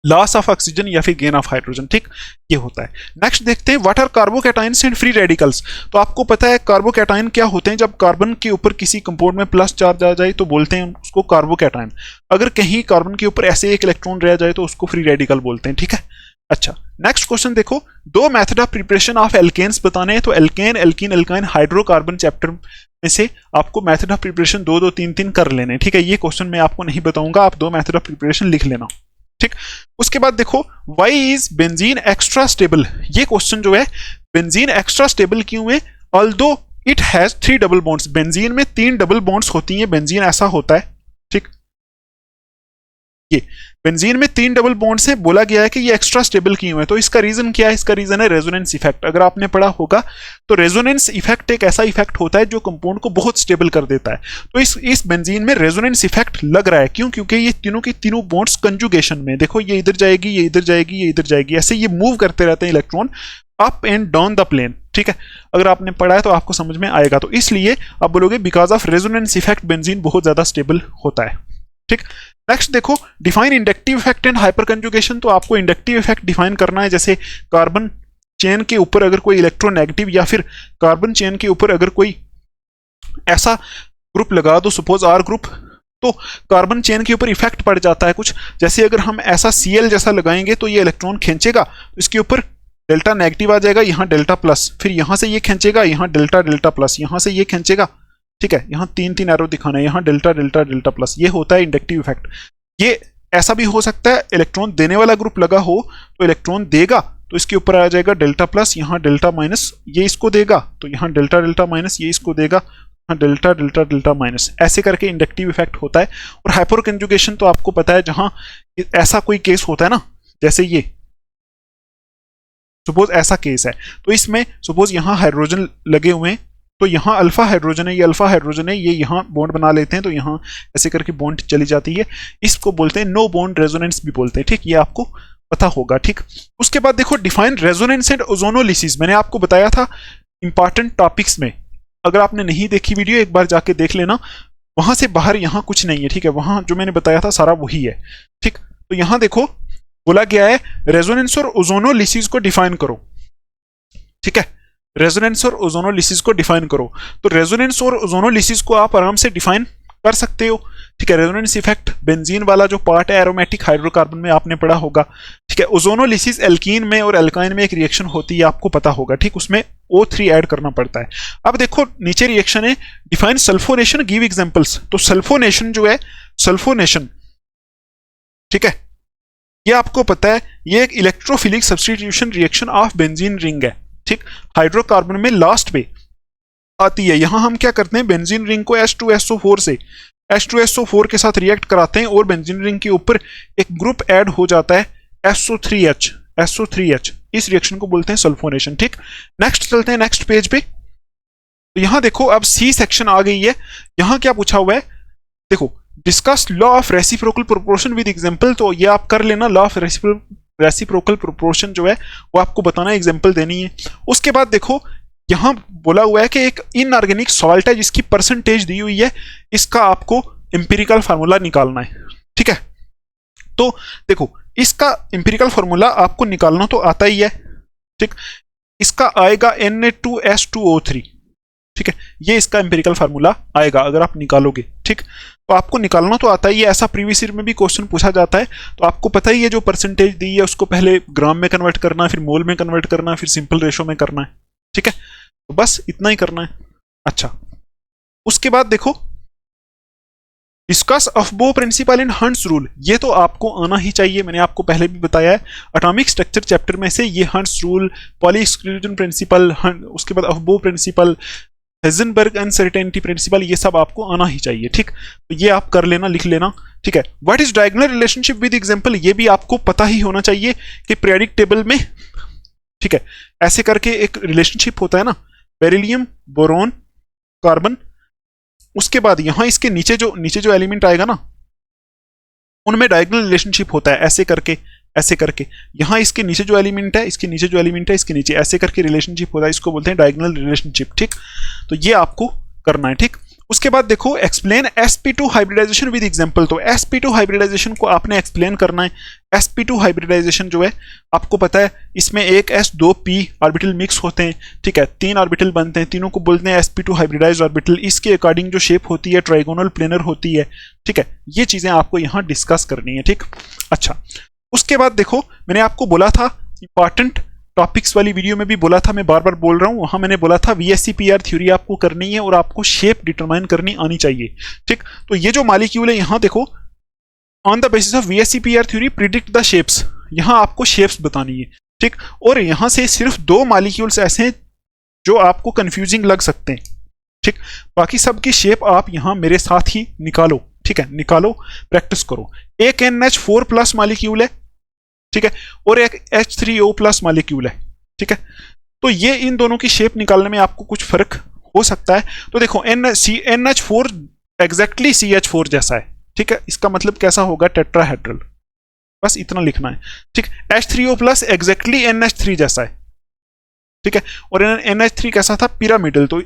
लॉस ऑफ ऑक्सीजन या फिर गेन ऑफ हाइड्रोजन। ठीक, ये होता है। नेक्स्ट देखते हैं, what are carbocations and free radicals. तो आपको पता है कार्बोकैटायन क्या होते हैं? जब कार्बन के ऊपर किसी कंपाउंड में प्लस चार्ज आ जाए तो बोलते हैं उसको कार्बोकैटायन। अगर कहीं कार्बन के ऊपर ऐसे एक इलेक्ट्रॉन रह जाए तो उसको फ्री रेडिकल बोलते हैं। ठीक है, अच्छा नेक्स्ट क्वेश्चन देखो, दो method of preparation of alkanes बताने हैं। तो alkane, alkene, alkyne, hydrocarbon chapter में से आपको मेथड ऑफ प्रिपरेशन 2-2, 3-3 कर लेने। ठीक है, ये क्वेश्चन मैं आपको नहीं बताऊंगा, आप दो मेथड ऑफ प्रिपरेशन लिख लेना। ठीक, उसके बाद देखो, why is benzene extra stable. ये क्वेश्चन जो है, बेंजीन एक्स्ट्रा स्टेबल क्यों है? Although it has 3 double bonds. Benzene में 3 डबल बॉन्ड्स होती हैं, बेंजीन ऐसा होता है। ठीक, ये बेंजीन में 3 डबल बॉन्ड्स हैं, बोला गया है कि ये एक्स्ट्रा स्टेबल क्यों है? तो इसका रीजन क्या है? इसका रीजन है रेजोनेंस इफेक्ट। अगर आपने पढ़ा होगा तो रेजोनेंस इफेक्ट एक ऐसा इफेक्ट होता है जो कंपाउंड को बहुत स्टेबल कर देता है। तो इस बेंजीन में रेजोनेंस इफेक्ट लग रहा है। क्यों? क्योंकि ये तीनों की तीनों बॉन्ड्स कंजुगेशन में, देखो ये इधर जाएगी, ये इधर जाएगी, ये इधर जाएगी, ऐसे ये मूव करते रहते हैं electron up and down the plane. ठीक है, अगर आपने पढ़ा है तो आपको समझ में आएगा। तो इसलिए आप बोलोगे because of resonance effect benzene बहुत ज्यादा स्टेबल होता है। ठीक, नेक्स्ट देखो, define inductive effect and hyper conjugation. तो आपको इंडक्टिव इफेक्ट डिफाइन करना है। जैसे कार्बन चेन के ऊपर अगर कोई इलेक्ट्रोनेगेटिव या फिर कार्बन चेन के ऊपर अगर कोई ऐसा ग्रुप लगा दो, सपोज आर ग्रुप, तो कार्बन चेन के ऊपर इफेक्ट पड़ जाता है कुछ। जैसे अगर हम ऐसा Cl जैसा लगाएंगे तो ये इलेक्ट्रॉन खींचेगा, तो इसके ऊपर डेल्टा नेगेटिव आ जाएगा, यहाँ डेल्टा प्लस, फिर यहां से ये खींचेगा, यहाँ डेल्टा डेल्टा प्लस, यहां से ये खींचेगा। ठीक है, यहाँ 3-3 एरो दिखाना है, यहाँ डेल्टा डेल्टा डेल्टा प्लस, ये होता है इंडक्टिव इफेक्ट। ये ऐसा भी हो सकता है, इलेक्ट्रॉन देने वाला ग्रुप लगा हो तो इलेक्ट्रॉन देगा तो इसके ऊपर आ जाएगा डेल्टा प्लस, यहाँ डेल्टा माइनस, ये इसको देगा तो यहाँ डेल्टा डेल्टा माइनस, ये इसको देगा, यहाँ डेल्टा डेल्टा डेल्टा माइनस, ऐसे करके इंडक्टिव इफेक्ट होता है। और हाइपर कंजुगेशन तो आपको पता है, जहां ऐसा कोई केस होता है ना, जैसे ये सपोज ऐसा केस है, तो इसमें सपोज यहाँ हाइड्रोजन लगे हुए हैं, तो यहाँ अल्फा हाइड्रोजन है, ये अल्फा हाइड्रोजन है, ये यहाँ बॉन्ड बना लेते हैं, तो यहाँ ऐसे करके बॉन्ड चली जाती है। इसको बोलते हैं नो बॉन्ड रेजोनेंस भी बोलते हैं। ठीक, ये आपको पता होगा। ठीक, उसके बाद देखो, डिफाइन रेजोनेंस एंड ओजोनोलिसिस। मैंने आपको बताया था इंपॉर्टेंट टॉपिक्स में, अगर आपने नहीं देखी वीडियो एक बार जाके देख लेना, वहां से बाहर यहाँ कुछ नहीं है। ठीक है, वहां जो मैंने बताया था सारा वही है। ठीक, तो यहाँ देखो बोला गया है रेजोनेंस और ओजोनोलिसिस को डिफाइन करो। ठीक है, रेजोनेंस और ओजोनोलिसिस को डिफाइन करो। तो रेजोनेंस और ओजोनोलिसिस को आप आराम से डिफाइन कर सकते हो। ठीक है, रेजोनेंस इफेक्ट बेंजीन वाला जो पार्ट है एरोमेटिक हाइड्रोकार्बन में आपने पढ़ा होगा। ठीक है, ओजोनोलिसिस एल्कीन में और एल्काइन में एक रिएक्शन होती है, आपको पता होगा। ठीक, उसमें O3 ऐड करना पड़ता है। अब देखो नीचे रिएक्शन है, डिफाइन सल्फोनेशन, गिव एग्जांपल्स। तो सल्फोनेशन जो है, सल्फोनेशन, ठीक है, ये आपको पता है, ये एक electrophilic substitution reaction of benzene ring है। ठीक, हाइड्रोकार्बन में लास्ट पे आती है। यहां हम क्या करते हैं, बेंजीन रिंग को H2SO4 से H2SO4 के साथ रिएक्ट कराते हैं और बेंजीन रिंग के ऊपर एक ग्रुप ऐड हो जाता है SO3H। इस रिएक्शन को बोलते हैं सल्फोनेशन। ठीक, नेक्स्ट चलते हैं नेक्स्ट पेज पे। तो यहां देखो अब सी सेक्शन आ गई है। यहां क्या पूछा हुआ है, देखो discuss law of reciprocal proportion with example. तो ये आप कर लेना, लॉ ऑफ रेसिप्रोकल प्रोपोर्शन जो है वो आपको बताना, एग्जांपल देनी है। उसके बाद देखो यहां बोला हुआ है कि एक इनऑर्गेनिक सॉल्ट है जिसकी परसेंटेज दी हुई है, इसका आपको एम्पिरिकल फार्मूला निकालना है। ठीक है, तो देखो इसका एम्पिरिकल फार्मूला आपको निकालना तो आता ही है। ठीक, इसका आएगा Na2S2O3। ठीक है, ये इसका एम्पिरिकल फार्मूला आएगा अगर आप निकालोगे। ठीक, तो आपको निकालना तो आता ही है, ऐसा प्रीवियस ईयर में भी क्वेश्चन पूछा जाता है। तो आपको पता ही है जो परसेंटेज दी है उसको पहले ग्राम में कन्वर्ट करना है, फिर मोल में कन्वर्ट करना है, फिर सिंपल रेशो में करना है। ठीक है, तो बस इतना ही करना है। अच्छा, उसके बाद देखो डिस्कस अफबो प्रिंसिपल इन हंट्स रूल। ये तो आपको आना ही चाहिए, मैंने आपको पहले भी बताया है। एटॉमिक स्ट्रक्चर चैप्टर में से ये hunts rule, poly exclusion principle, उसके बाद अफबो प्रिंसिपल, हेजनबर्ग अनसर्टेनिटी प्रिंसिपल, ये सब आपको आना ही चाहिए। ठीक, तो ये आप कर लेना, लिख लेना। ठीक है। What is diagonal relationship with example, ये भी आपको पता ही होना चाहिए कि पीरियोडिक टेबल में, ठीक है, ऐसे करके एक रिलेशनशिप होता है ना, बेरिलियम, बोरॉन, कार्बन। उसके बाद यहां इसके नीचे जो एलिमेंट आएगा ना, उनमें डायगोनल रिलेशनशिप होता है, ऐसे करके यहां इसके नीचे जो एलिमेंट है, इसके नीचे जो एलिमेंट है, इसके नीचे ऐसे करके रिलेशनशिप होता है, इसको बोलते हैं डायगोनल रिलेशनशिप। ठीक, तो ये आपको करना है। ठीक, उसके बाद देखो explain sp2 hybridisation with example. तो sp2 हाइब्रिडाइजेशन को आपने एक्सप्लेन करना है। sp2 हाइब्रिडाइजेशन जो है आपको पता है, इसमें एक s 2 p ऑर्बिटल मिक्स होते हैं। ठीक है, 3 ऑर्बिटल बनते हैं, तीनों को बोलते हैं sp2 हाइब्रिडाइज्ड ऑर्बिटल। इसके अकॉर्डिंग जो शेप होती है ट्राइगोनल प्लेनर होती है। ठीक है, ये चीजें आपको यहाँ डिस्कस करनी है। ठीक, अच्छा, उसके बाद देखो मैंने आपको बोला था इंपॉर्टेंट टॉपिक्स वाली वीडियो में भी बोला था, मैं बार बार बोल रहा हूं, वहां मैंने बोला था VSEPR थ्योरी आपको करनी है और आपको शेप डिटरमाइन करनी आनी चाहिए। ठीक, तो ये जो मॉलिक्यूल है यहां देखो, on the basis of VSEPR theory predict the shapes, यहां आपको शेप्स बतानी है। ठीक, और यहां से सिर्फ 2 मॉलिक्यूल्स ऐसे हैं जो आपको कंफ्यूजिंग लग सकते हैं। ठीक, बाकी सबकी शेप आप यहां मेरे साथ ही निकालो। ठीक है, निकालो, प्रैक्टिस करो। एक NH4 प्लस मॉलिक्यूल है, ठीक है, और एक H3O प्लस मॉलिक्यूल है। ठीक है, तो ये इन दोनों की शेप निकालने में आपको कुछ फर्क हो सकता है। तो देखो NH4 एग्जैक्टली CH4 जैसा है। ठीक है, इसका मतलब कैसा होगा, टेट्राहेड्रल, बस इतना लिखना है। ठीक, H3O प्लस एग्जैक्टली NH3 जैसा है। ठीक है, और NH3 कैसा था, पिरामिडल, तो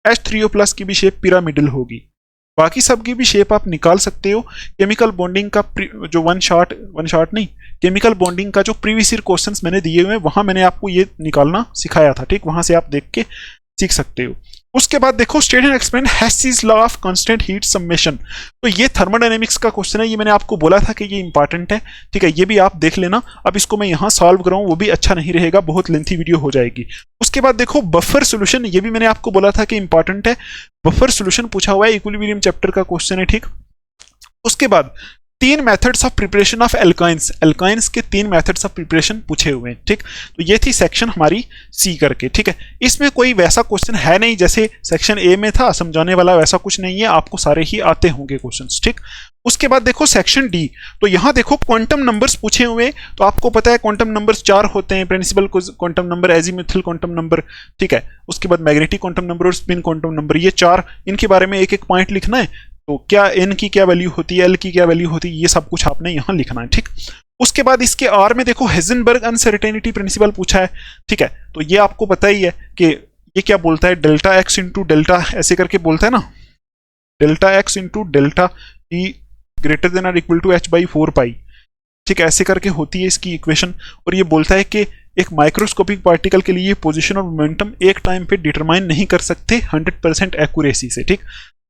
H3O प्लस की भी शेप पिरामिडल होगी। बाकी सबकी भी शेप आप निकाल सकते हो। केमिकल बॉन्डिंग का जो वन शॉट नहीं, केमिकल बॉन्डिंग का जो प्रीवियस ईयर क्वेश्चंस मैंने दिए हुए हैं, वहां मैंने आपको ये निकालना सिखाया था। ठीक, वहां से आप देख के सीख सकते हो। उसके बाद देखो state and explain Hess's law of constant heat summation. तो ये थर्मोडायनेमिक्स का क्वेश्चन है, ये मैंने आपको बोला था कि ये इंपॉर्टेंट है। ठीक है, ये भी आप देख लेना। अब इसको मैं यहाँ सॉल्व कराऊं वो भी अच्छा नहीं रहेगा, बहुत लेंथी वीडियो हो जाएगी। उसके बाद देखो बफर सोल्यूशन, ये भी मैंने आपको बोला था कि इंपॉर्टेंट है। बफर सोल्यूशन पूछा हुआ है, इक्विलिब्रियम चैप्टर का क्वेश्चन है। ठीक, उसके बाद 3 methods of preparation of alkynes के 3 मेथड्स ऑफ प्रिपरेशन पूछे हुए हैं। ठीक, तो ये थी सेक्शन हमारी सी करके। ठीक है, इसमें कोई वैसा क्वेश्चन है नहीं जैसे सेक्शन ए में था, समझाने वाला वैसा कुछ नहीं है, आपको सारे ही आते होंगे क्वेश्चंस। ठीक, उसके बाद देखो सेक्शन डी, तो यहां देखो क्वांटम नंबर्स पूछे हुए। तो आपको पता है क्वांटम नंबर्स 4 होते हैं, principal quantum number, azimuthal quantum number. ठीक है, उसके बाद मैग्नेटिक क्वांटम नंबर और स्पिन क्वांटम नंबर, ये 4, इनके बारे में एक एक पॉइंट लिखना है। तो क्या n की क्या वैल्यू होती है, l की क्या वैल्यू होती है, ये सब कुछ आपने यहां लिखना है। ठीक, उसके बाद इसके आर में देखो हेजनबर्ग अनसर्टेनिटी प्रिंसिपल पूछा है। ठीक है, तो ये आपको पता ही है कि ये क्या बोलता है, डेल्टा x इंटू डेल्टा, ऐसे करके बोलता है ना, delta x into delta t greater than और इक्वल टू h/4π। ठीक है, ऐसे करके होती है इसकी इक्वेशन। और ये बोलता है कि एक माइक्रोस्कोपिक पार्टिकल के लिए पोजीशन और मोमेंटम एक टाइम पे डिटरमाइन नहीं कर सकते 100% एक्यूरेसी से। ठीक,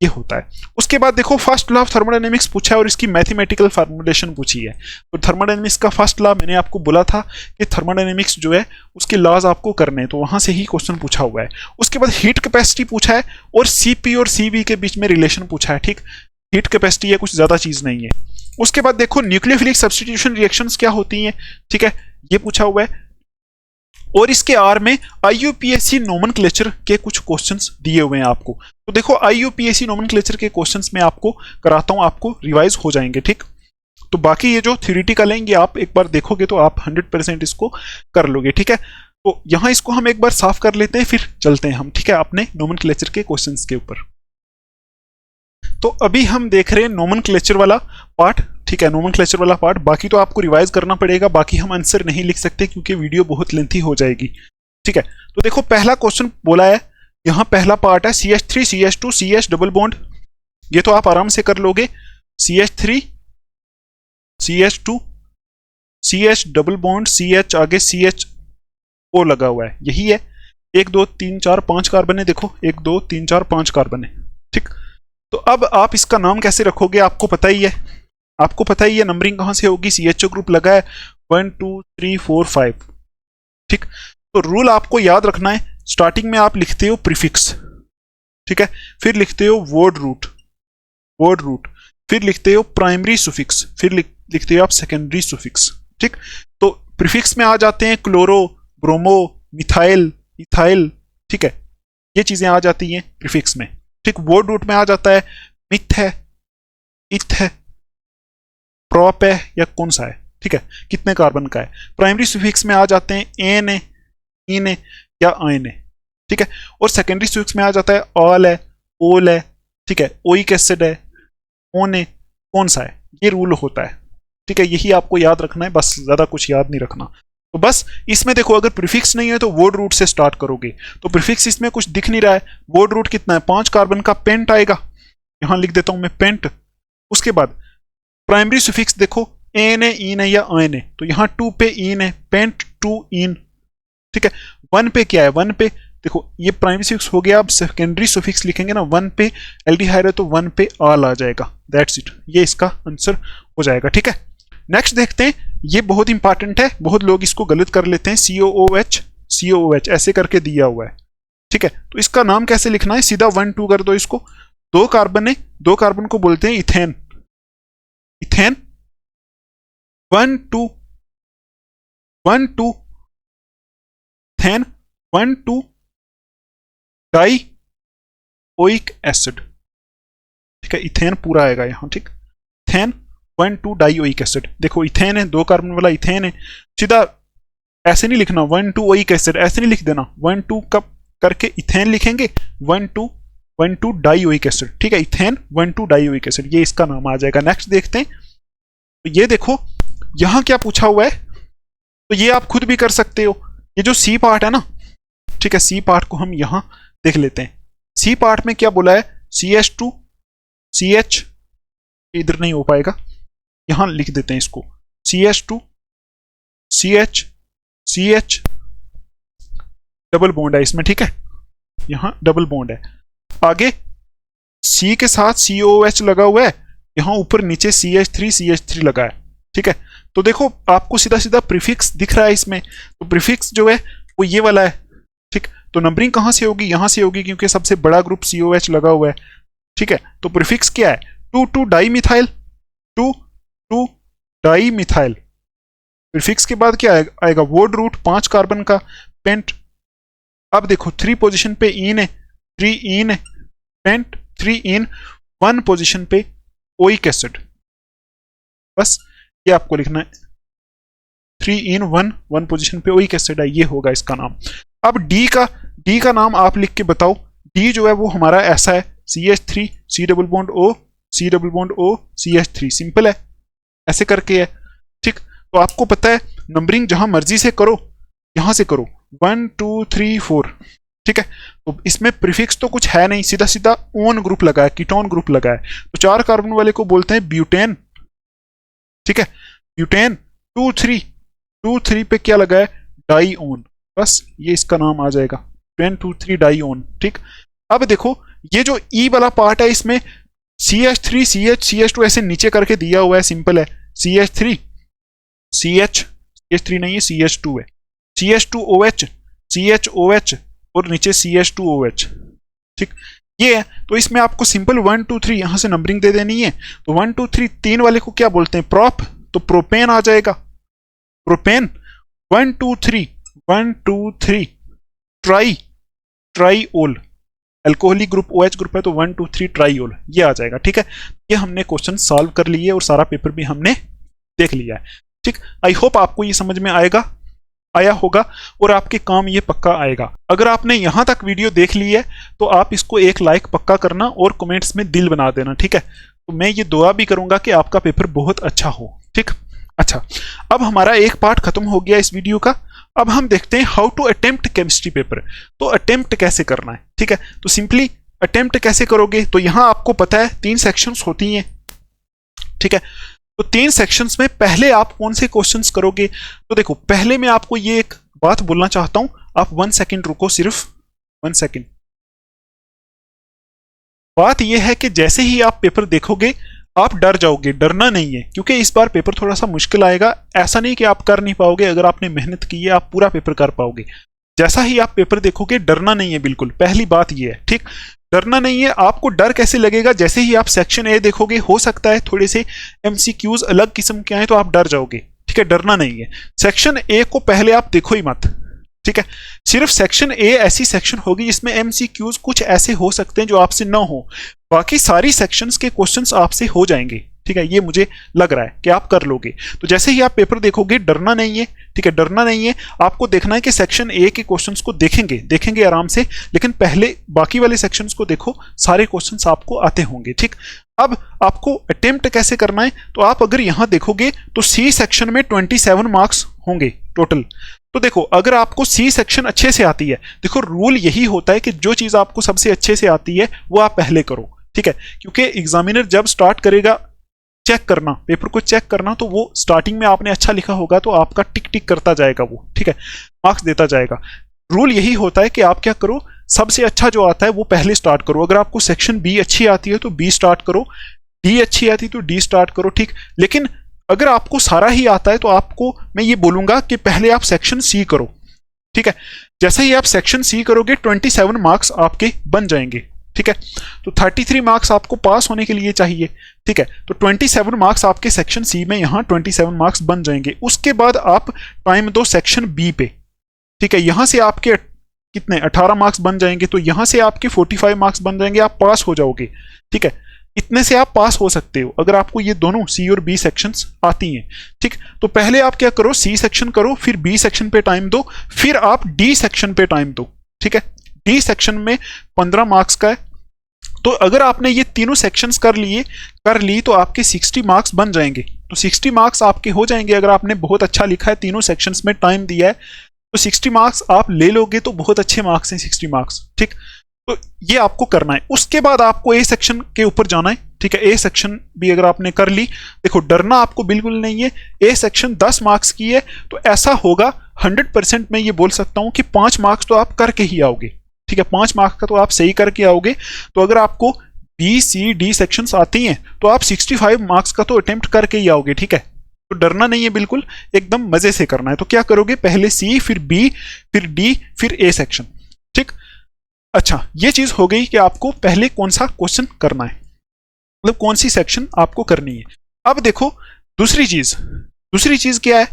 ये होता है। उसके बाद देखो फर्स्ट लॉ ऑफ थर्मोडायनेमिक्स पूछा है और इसकी मैथमेटिकल फॉर्मुलेशन पूछी है। तो थर्मोडायनेमिक्स का फर्स्ट लॉ मैंने आपको बोला था कि थर्मोडायनेमिक्स जो है उसके लॉज आपको करने हैं, तो वहां से ही क्वेश्चन पूछा हुआ है। उसके बाद हीट कैपेसिटी पूछा है और सीपी और सीवी के बीच में रिलेशन पूछा है। ठीक, हीट कैपेसिटी है, कुछ ज्यादा चीज नहीं है। उसके बाद देखो न्यूक्लियोफिलिक सब्स्टिट्यूशन रिएक्शंस क्या होती हैं। ठीक है, ये पूछा हुआ है। और इसके आर में IUPAC नोमेनक्लेचर के कुछ क्वेश्चंस दिए हुए हैं आपको। तो देखो IUPAC नोमेनक्लेचर के क्वेश्चंस मैं आपको कराता हूं, आपको रिवाइज हो जाएंगे। ठीक, तो बाकी ये जो थ्योरेटिकल है ये आप एक बार देखोगे तो आप 100% इसको कर लोगे। ठीक है, तो यहां इसको हम एक बार साफ कर लेते हैं, फिर चलते हैं हम, ठीक है, अपने नोमेनक्लेचर के क्वेश्चंस के ऊपर। तो अभी हम देख रहे हैं नोमेनक्लेचर वाला पार्ट। ठीक है, नोमेनक्लेचर वाला पार्ट, बाकी तो आपको रिवाइज करना पड़ेगा, बाकी हम आंसर नहीं लिख सकते क्योंकि वीडियो बहुत लेंथी हो जाएगी। ठीक है, तो देखो पहला क्वेश्चन बोला है, यहां पहला पार्ट है CH3 CH2 CH double bond, ये तो आप आराम से कर लोगे। CH3 CH2 CH double bond, CH आगे CHO लगा हुआ है, यही है। 1 2 3 4 5 कार्बन है, देखो 1 2 3 4 5 कार्बन है। ठीक, तो अब आप इसका नाम कैसे रखोगे, आपको पता ही है, आपको पता ही है नंबरिंग कहां से होगी। CHO ग्रुप लगा है 1 2 3 4 5। ठीक, तो रूल आपको याद रखना है, स्टार्टिंग में आप लिखते हो प्रीफिक्स। ठीक है, फिर लिखते हो वर्ड रूट, फिर लिखते हो प्राइमरी सुफिक्स, फिर लिखते हो आप सेकेंडरी सुफिक्स। ठीक, तो प्रीफिक्स में आ जाते हैं क्लोरो, ब्रोमो, मिथाइल, इथाइल। ठीक है, ये चीजें आ जाती हैं प्रीफिक्स में। ठीक, वर्ड रूट में आ जाता है मिथ है, इथ है, प्रॉप है या कौन सा है, ठीक है, कितने कार्बन का है। प्राइमरी सुफिक्स में आ जाते हैं एन है, इन है या आयन है, ठीक है। और सेकेंडरी सुफिक्स में आ जाता है ऑल है, ओल है, ठीक है, ओइक एसिड है, ओन है, कौन सा है, ये रूल होता है, ठीक है। यही आपको याद रखना है, बस ज्यादा कुछ याद नहीं रखना। तो बस इसमें देखो अगर प्रीफिक्स नहीं है तो वर्ड रूट से स्टार्ट करोगे। तो प्रीफिक्स इसमें कुछ दिख नहीं रहा है, वर्ड रूट कितना है, 5 कार्बन का पेंट आएगा, यहां लिख देता हूं मैं पेंट। उसके बाद प्राइमरी सुफिक्स देखो एन है, इन है या आयन है, तो यहां 2 पे इन है, पेंट 2 इन, ठीक है। 1 पे क्या है, 1 पे देखो ये प्राइमरी सुफिक्स हो गया। अब सेकेंडरी सुफिक्स लिखेंगे ना, 1 पे एल्डिहाइड है तो 1 पे आल आ जाएगा, दैट्स इट, ये इसका आंसर हो जाएगा, ठीक है। नेक्स्ट देखते हैं, ये बहुत इंपॉर्टेंट है, बहुत लोग इसको गलत कर लेते हैं, COOH COOH ऐसे करके दिया हुआ है, ठीक है। तो इसका नाम कैसे लिखना है, सीधा 1 2 कर दो इसको। 2 कार्बन है, 2 कार्बन को बोलते हैं ethane, ethane 1 2 1 2 ethane 1 2 die oic acid, ठीक है, इथेन पूरा आएगा यहां, ठीक, इथेन 1 2 डाई ओइक एसिड। देखो इथेन है, 2 कार्बन वाला इथेन है, सीधा ऐसे नहीं लिखना 1 2 ओइक एसिड, ऐसे नहीं लिख देना, 1 2 कब करके इथेन लिखेंगे, 1 2 डाई ओइक एसिड, ठीक है, इथेन 1 2 डाई ओइक एसिड, ये इसका नाम आ जाएगा। नेक्स्ट देखते हैं, तो ये देखो यहां क्या पूछा हुआ है, तो ये आप खुद भी कर सकते हो, ये जो सी पार्ट है ना, ठीक है, सी पार्ट को हम यहां देख लेते हैं। सी पार्ट में क्या बोला है, CH2 CH, इधर नहीं हो पाएगा, यहां लिख देते हैं इसको, CH2 CH CH double bond है इसमें, ठीक है, यहां डबल बॉन्ड है। आगे C के साथ COH लगा हुआ है, यहां ऊपर नीचे CH3 लगा है, ठीक है। तो देखो आपको सीधा सीधा प्रीफिक्स दिख रहा है इसमें, तो प्रीफिक्स जो है वो ये वाला है, ठीक। तो नंबरिंग कहां से होगी, यहां से होगी, क्योंकि सबसे बड़ा ग्रुप COH लगा हुआ है, ठीक है। तो प्रीफिक्स क्या है, 2 2 di methyl, 2 2 di methyl. Prefix के बाद क्या आएगा, वर्ड रूट 5 कार्बन का पेंट। अब देखो 3 पोजीशन पे इन है, 3 इन है, पेंट 3 इन, 1 पोजीशन पे ओइक एसिड, बस ये आपको लिखना है, 3 इन 1 पोजीशन पे ओइक एसिड है, ये होगा इसका नाम। अब डी का नाम आप लिख के बताओ, डी जो है वो हमारा ऐसा है, CH3 C double bond O C double bond O CH3, simple है, ऐसे करके है, ठीक। तो आपको पता है नंबरिंग जहां मर्जी से करो, यहां से करो 1 2 3 4, ठीक है। तो इसमें प्रीफिक्स तो कुछ है नहीं, सीधा सीधा ओन ग्रुप लगा है, कीटोन ग्रुप लगा है, तो 4 कार्बन वाले को बोलते हैं ब्यूटेन, ठीक है, ब्यूटेन। 2 3 पे क्या लगा है, डाई ओन, बस ये इसका नाम आ जाएगा, 10 2 3 डाई ओन, ठीक। अब देखो ये जो ई वाला पार्ट है, इसमें CH3 CH2 ऐसे नीचे करके दिया हुआ है, सिंपल है, CH3 CH3 नहीं है, CH2 है, CH2OH CHOH और नीचे CH2OH, ठीक, ये है। तो इसमें आपको सिंपल 1 2 3 यहां से नंबरिंग दे देनी है। तो 1 2 3 3 वाले को क्या बोलते हैं, प्रॉप, तो प्रोपेन आ जाएगा, propane 1 2 3 triol, alcoholic group OH group है, तो 1 2 3 ट्राईओल, ये आ जाएगा, ठीक है। ये हमने क्वेश्चन सॉल्व कर लिए और सारा पेपर भी हमने देख लिया है, ठीक। आई होप आपको ये समझ में आया होगा और आपके काम ये पक्का आएगा। अगर आपने यहां तक वीडियो देख ली है तो आप इसको एक लाइक पक्का करना और कमेंट्स में दिल बना देना, ठीक है। तो मैं ये दुआ भी करूंगा कि आपका पेपर बहुत अच्छा हो, ठीक। अच्छा, अब हमारा एक पार्ट खत्म हो गया इस वीडियो का। अब हम देखते हैं how to attempt chemistry paper. तो अटेम्प्ट कैसे करना है, ठीक है। तो सिंपली अटेम्प्ट कैसे करोगे, तो यहां आपको पता है 3 सेक्शंस होती हैं, ठीक है। तो 3 सेक्शंस में पहले आप कौन से क्वेश्चंस करोगे, तो देखो पहले मैं आपको ये एक बात बोलना चाहता हूं, आप 1 सेकंड रुको, सिर्फ 1 सेकंड। बात यह है कि जैसे ही आप पेपर देखोगे आप डर जाओगे, डरना नहीं है, क्योंकि इस बार पेपर थोड़ा सा मुश्किल आएगा। ऐसा नहीं कि आप कर नहीं पाओगे, अगर आपने मेहनत की है आप पूरा पेपर कर पाओगे। जैसा ही आप पेपर देखोगे डरना नहीं है, बिल्कुल पहली बात ये है, ठीक। डरना नहीं है। आपको डर कैसे लगेगा, जैसे ही आप सेक्शन ए देखोगे, हो सकता है थोड़े से MCQs अलग किस्म के आए तो आप डर जाओगे, ठीक है। डरना नहीं है। सेक्शन ए को पहले आप देखो ही मत, ठीक है। सिर्फ सेक्शन ए ऐसी सेक्शन होगी जिसमें MCQs कुछ ऐसे हो सकते हैं जो आपसे ना हो, बाकी सारी सेक्शंस के क्वेश्चंस आपसे हो जाएंगे, ठीक है, ये मुझे लग रहा है कि आप कर लोगे। तो जैसे ही आप पेपर देखोगे, डरना नहीं है, ठीक है, डरना नहीं है। आपको देखना है कि सेक्शन ए के क्वेश्चंस को देखेंगे आराम से, लेकिन पहले बाकी वाले सेक्शंस को देखो, सारे क्वेश्चंस आपको आते होंगे। ठीक, अब आपको अटेम्प्ट कैसे करना है, तो आप अगर यहां देखोगे तो सी सेक्शन में 27 मार्क्स होंगे टोटल। तो देखो, अगर आपको सी सेक्शन अच्छे से आती है, देखो रूल यही होता है कि जो चीज आपको सबसे अच्छे से आती है वो आप पहले करो। ठीक है, क्योंकि एग्जामिनर जब स्टार्ट करेगा चेक करना, पेपर को चेक करना, तो वो स्टार्टिंग में आपने अच्छा लिखा होगा तो आपका टिक टिक करता जाएगा वो, ठीक है, मार्क्स देता जाएगा। रूल यही होता है कि आप क्या करो, सबसे अच्छा जो आता है वो पहले स्टार्ट करो। अगर आपको सेक्शन बी अच्छी आती है तो बी स्टार्ट करो, डी अच्छी आती है तो डी स्टार्ट करो। ठीक, लेकिन अगर आपको सारा ही आता है तो आपको मैं ये बोलूंगा कि पहले आप सेक्शन सी करो। ठीक है, जैसे ही आप सेक्शन सी करोगे 27 मार्क्स आपके बन जाएंगे। ठीक है, तो 33 मार्क्स आपको पास होने के लिए चाहिए। ठीक है, तो 27 मार्क्स आपके सेक्शन सी में यहाँ 27 मार्क्स बन जाएंगे। उसके बाद आप टाइम दो सेक्शन बी पे। ठीक है, यहां से आपके कितने 18 मार्क्स बन जाएंगे, तो यहां से आपके 45 मार्क्स बन जाएंगे, आप पास हो जाओगे। ठीक है, इतने से आप पास हो सकते हो अगर आपको ये दोनों सी और बी सेक्शंस आती हैं। ठीक, तो पहले आप क्या करो, सी सेक्शन करो, फिर बी सेक्शन पे टाइम दो, फिर आप डी सेक्शन पे टाइम दो। ठीक है, डी सेक्शन में 15 मार्क्स का है, तो अगर आपने ये तीनों सेक्शंस कर ली तो आपके 60 मार्क्स बन जाएंगे। तो 60 मार्क्स आपके हो जाएंगे अगर आपने बहुत अच्छा लिखा है, तीनों सेक्शंस में टाइम दिया है, तो 60 मार्क्स आप ले लोगे, तो बहुत अच्छे मार्क्स हैं 60 मार्क्स। ठीक, तो ये आपको करना है। उसके बाद आपको ए सेक्शन के ऊपर जाना है। ठीक है, ए सेक्शन भी अगर आपने कर ली, देखो डरना आपको बिल्कुल नहीं है। ए सेक्शन 10 मार्क्स की है, तो ऐसा होगा 100% मैं ये बोल सकता हूं कि 5 मार्क्स तो आप करके ही आओगे। ठीक है, 5 मार्क्स का तो आप सही करके आओगे। तो अगर आपको बी सी डी सेक्शंस आती हैं तो आप 65 मार्क्स का तो अटेम्प्ट करके ही आओगे। ठीक है, तो डरना नहीं है बिल्कुल, एकदम मजे से करना है। तो क्या करोगे, पहले सी, फिर बी, फिर डी, फिर ए सेक्शन। ठीक, अच्छा, ये चीज हो गई कि आपको पहले कौन सा क्वेश्चन करना है, मतलब कौन सी सेक्शन आपको करनी है। अब देखो दूसरी चीज क्या है,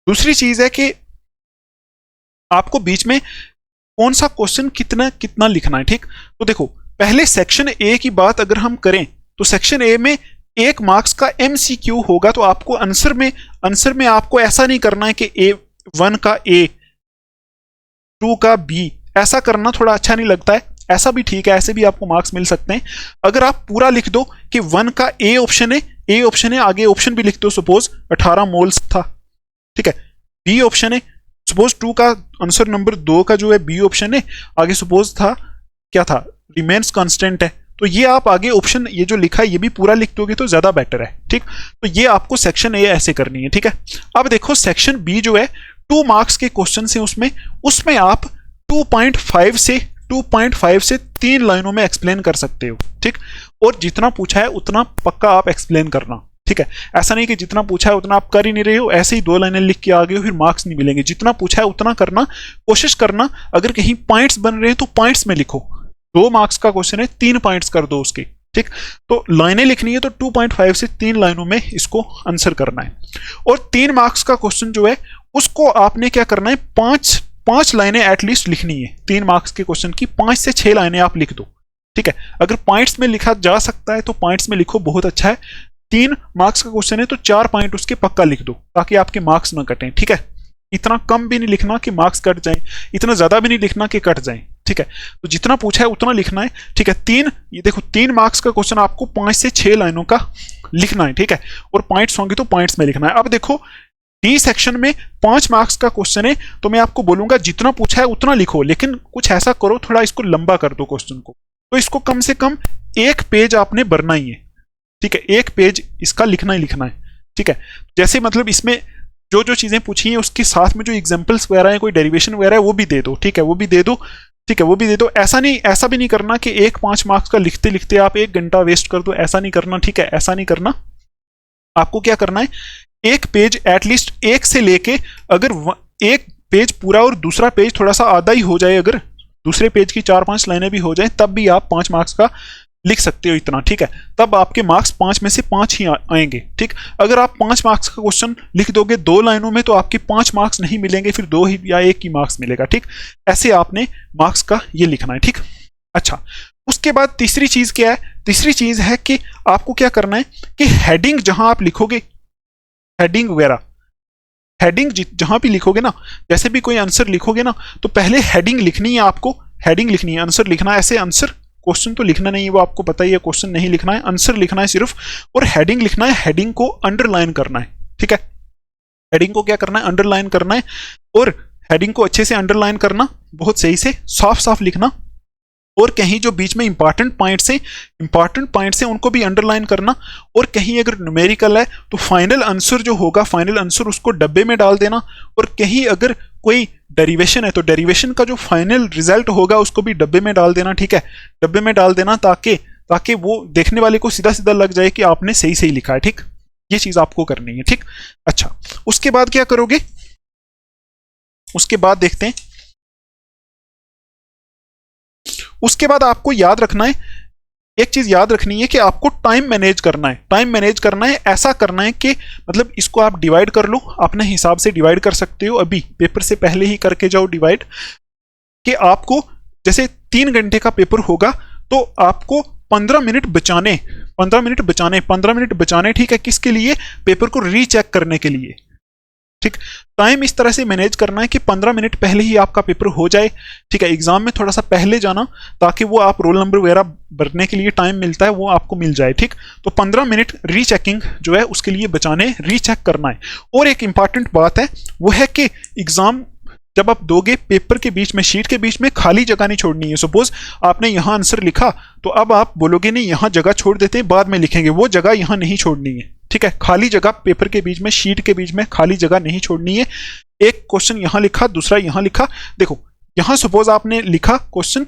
दूसरी चीज है कि आपको बीच में कौन सा क्वेश्चन कितना कितना लिखना है। ठीक, तो देखो पहले सेक्शन ए की बात अगर हम करें तो सेक्शन ए में 1 मार्क्स का एमसीक्यू होगा। तो आपको आंसर में आपको ऐसा नहीं करना है कि A1 का A, 2 का B, ऐसा करना थोड़ा अच्छा नहीं लगता है। ऐसा भी ठीक है, ऐसे भी आपको मार्क्स मिल सकते हैं। अगर आप पूरा लिख दो कि 1 का A ऑप्शन है, आगे ऑप्शन भी लिख दो, सपोज 18 मोल्स था। ठीक है, B ऑप्शन है, सपोज 2 का आंसर नंबर 2 का जो है B ऑप्शन है, आगे सपोज था क्या था, रिमेन्स कांस्टेंट है। तो ये आप आगे ऑप्शन ये जो लिखा है ये भी पूरा लिख दोगे तो ज्यादा बेटर है। ठीक, तो ये आपको सेक्शन ए ऐसे करनी है। ठीक है, अब देखो सेक्शन बी जो है 2 मार्क्स के क्वेश्चन है, उसमें आप 2.5 से 3 लाइनों में एक्सप्लेन कर सकते हो। ठीक, और जितना पूछा है उतना पक्का आप एक्सप्लेन करना। ठीक है, ऐसा नहीं कि जितना पूछा है उतना आप कर ही नहीं रहे हो, ऐसे ही 2 लाइनें लिख के आ गए हो, फिर मार्क्स नहीं मिलेंगे। जितना पूछा है उतना करना, कोशिश करना। अगर कहीं पॉइंट्स बन रहे हैं तो पॉइंट्स में लिखो। 2 मार्क्स का क्वेश्चन है, 3 पॉइंट्स कर दो उसके। ठीक, तो लाइनें लिखनी है तो 2.5 से 3 लाइनों में इसको आंसर करना है। और 3 मार्क्स का क्वेश्चन जो है उसको आपने क्या करना है, 5 लाइनें एटलीस्ट लिखनी है। 3 मार्क्स के क्वेश्चन की 5 से 6 लाइनें आप लिख दो। ठीक है, अगर पॉइंट्स में लिखा जा सकता है तो पॉइंट्स में लिखो, बहुत अच्छा है। 3 मार्क्स का क्वेश्चन है तो 4 पॉइंट उसके पक्का लिख दो ताकि आपके मार्क्स ना कटें। ठीक है, इतना कम भी नहीं लिखना कि मार्क्स कट जाएं, इतना ज्यादा भी नहीं लिखना कि कट जाएं। ठीक है, तो जितना पूछा है उतना लिखना है। ठीक है, ये देखो 3 मार्क्स का क्वेश्चन आपको 5 से 6 लाइनों का लिखना है। ठीक है, और पॉइंट्स होंगे तो पॉइंट्स में लिखना है। अब देखो डी सेक्शन में 5 मार्क्स का क्वेश्चन है, तो मैं आपको बोलूंगा जितना पूछा है उतना लिखो, लेकिन कुछ ऐसा करो थोड़ा इसको लंबा कर दो क्वेश्चन को। तो इसको कम से कम 1 पेज आपने भरना ही है। ठीक है, 1 पेज इसका लिखना ही लिखना है। ठीक है, जैसे मतलब इसमें जो जो चीजें पूछी हैं उसके साथ में जो एग्जांपल्स वगैरह है, कोई डेरिवेशन वगैरह है, वो भी दे दो। ठीक है, वो भी दे दो। ठीक है, वो भी दे दो। ऐसा भी नहीं करना कि 5 मार्क्स का लिखते लिखते आप 1 घंटा वेस्ट कर दो, ऐसा नहीं करना। ठीक है, ऐसा नहीं करना। आपको क्या करना है, 1 पेज एटलीस्ट 1 से लेके, अगर 1 पेज पूरा और दूसरा पेज थोड़ा सा आधा ही हो जाए, अगर दूसरे पेज की 4-5 लाइनें भी हो जाए, तब भी आप 5 मार्क्स का लिख सकते हो इतना। ठीक है, तब आपके मार्क्स 5 में से 5 ही आएंगे। ठीक, अगर आप 5 मार्क्स का क्वेश्चन लिख दोगे 2 लाइनों में तो आपके 5 मार्क्स नहीं मिलेंगे, फिर 2 ही या 1 ही मार्क्स मिलेगा। ठीक, ऐसे आपने मार्क्स का ये लिखना है। ठीक, अच्छा, उसके बाद तीसरी चीज क्या है, तीसरी चीज है कि आपको क्या करना है कि हेडिंग जहां आप लिखोगे, हेडिंग वगैरह, हेडिंग जहां भी लिखोगे ना, जैसे भी कोई आंसर लिखोगे ना, तो पहले हेडिंग लिखनी है आपको, हेडिंग लिखनी है, आंसर लिखना है। ऐसे आंसर क्वेश्चन तो लिखना नहीं है, वो आपको पता ही है, क्वेश्चन नहीं लिखना है, आंसर लिखना है सिर्फ, और हेडिंग लिखना है, हेडिंग को अंडरलाइन करना है, ठीक है। हेडिंग को क्या करना है, अंडरलाइन करना है, और हेडिंग को अच्छे से अंडरलाइन करना, बहुत सही से साफ साफ लिखना, और कहीं जो बीच में इंपॉर्टेंट पॉइंट्स हैं उनको भी अंडरलाइन करना, और कहीं अगर न्यूमेरिकल है तो फाइनल आंसर जो होगा, फाइनल आंसर उसको डब्बे में डाल देना, और कहीं अगर कोई डेरिवेशन है तो डेरिवेशन का जो फाइनल रिजल्ट होगा उसको भी डब्बे में डाल देना, ठीक है, डब्बे में डाल देना, ताकि वो देखने वाले को सीधा सीधा लग जाए कि आपने सही सही लिखा है, ठीक। ये चीज आपको करनी है, ठीक। अच्छा, उसके बाद क्या करोगे, उसके बाद देखते हैं, उसके बाद आपको याद रखना है, एक चीज याद रखनी है कि आपको टाइम मैनेज करना है, टाइम मैनेज करना है, ऐसा करना है कि मतलब इसको आप डिवाइड कर लो, अपने हिसाब से डिवाइड कर सकते हो, अभी पेपर से पहले ही करके जाओ डिवाइड, कि आपको जैसे 3 घंटे का पेपर होगा तो आपको 15 मिनट बचाने, 15 मिनट बचाने, ठीक है, किसके लिए, पेपर को रीचेक करने के लिए, ठीक। टाइम इस तरह से मैनेज करना है कि 15 मिनट पहले ही आपका पेपर हो जाए, ठीक है, एग्जाम में थोड़ा सा पहले जाना, ताकि वो आप रोल नंबर वगैरह भरने के लिए टाइम मिलता है वो आपको मिल जाए, ठीक। तो 15 मिनट रीचेकिंग जो है उसके लिए बचाने, रीचेक करना है। और एक इंपॉर्टेंट बात है वो है कि एग्जाम जब आप दोगे, पेपर के बीच में, शीट के बीच में खाली जगह नहीं छोड़नी है। सपोज आपने यहां आंसर लिखा तो अब आप बोलोगे नहीं यहां जगह छोड़ देते हैं, बाद में लिखेंगे, वो जगह यहां नहीं छोड़नी है, ठीक है। खाली जगह पेपर के बीच में, शीट के बीच में खाली जगह नहीं छोड़नी है। एक क्वेश्चन यहां लिखा, दूसरा यहां लिखा, देखो यहां सपोज आपने लिखा क्वेश्चन,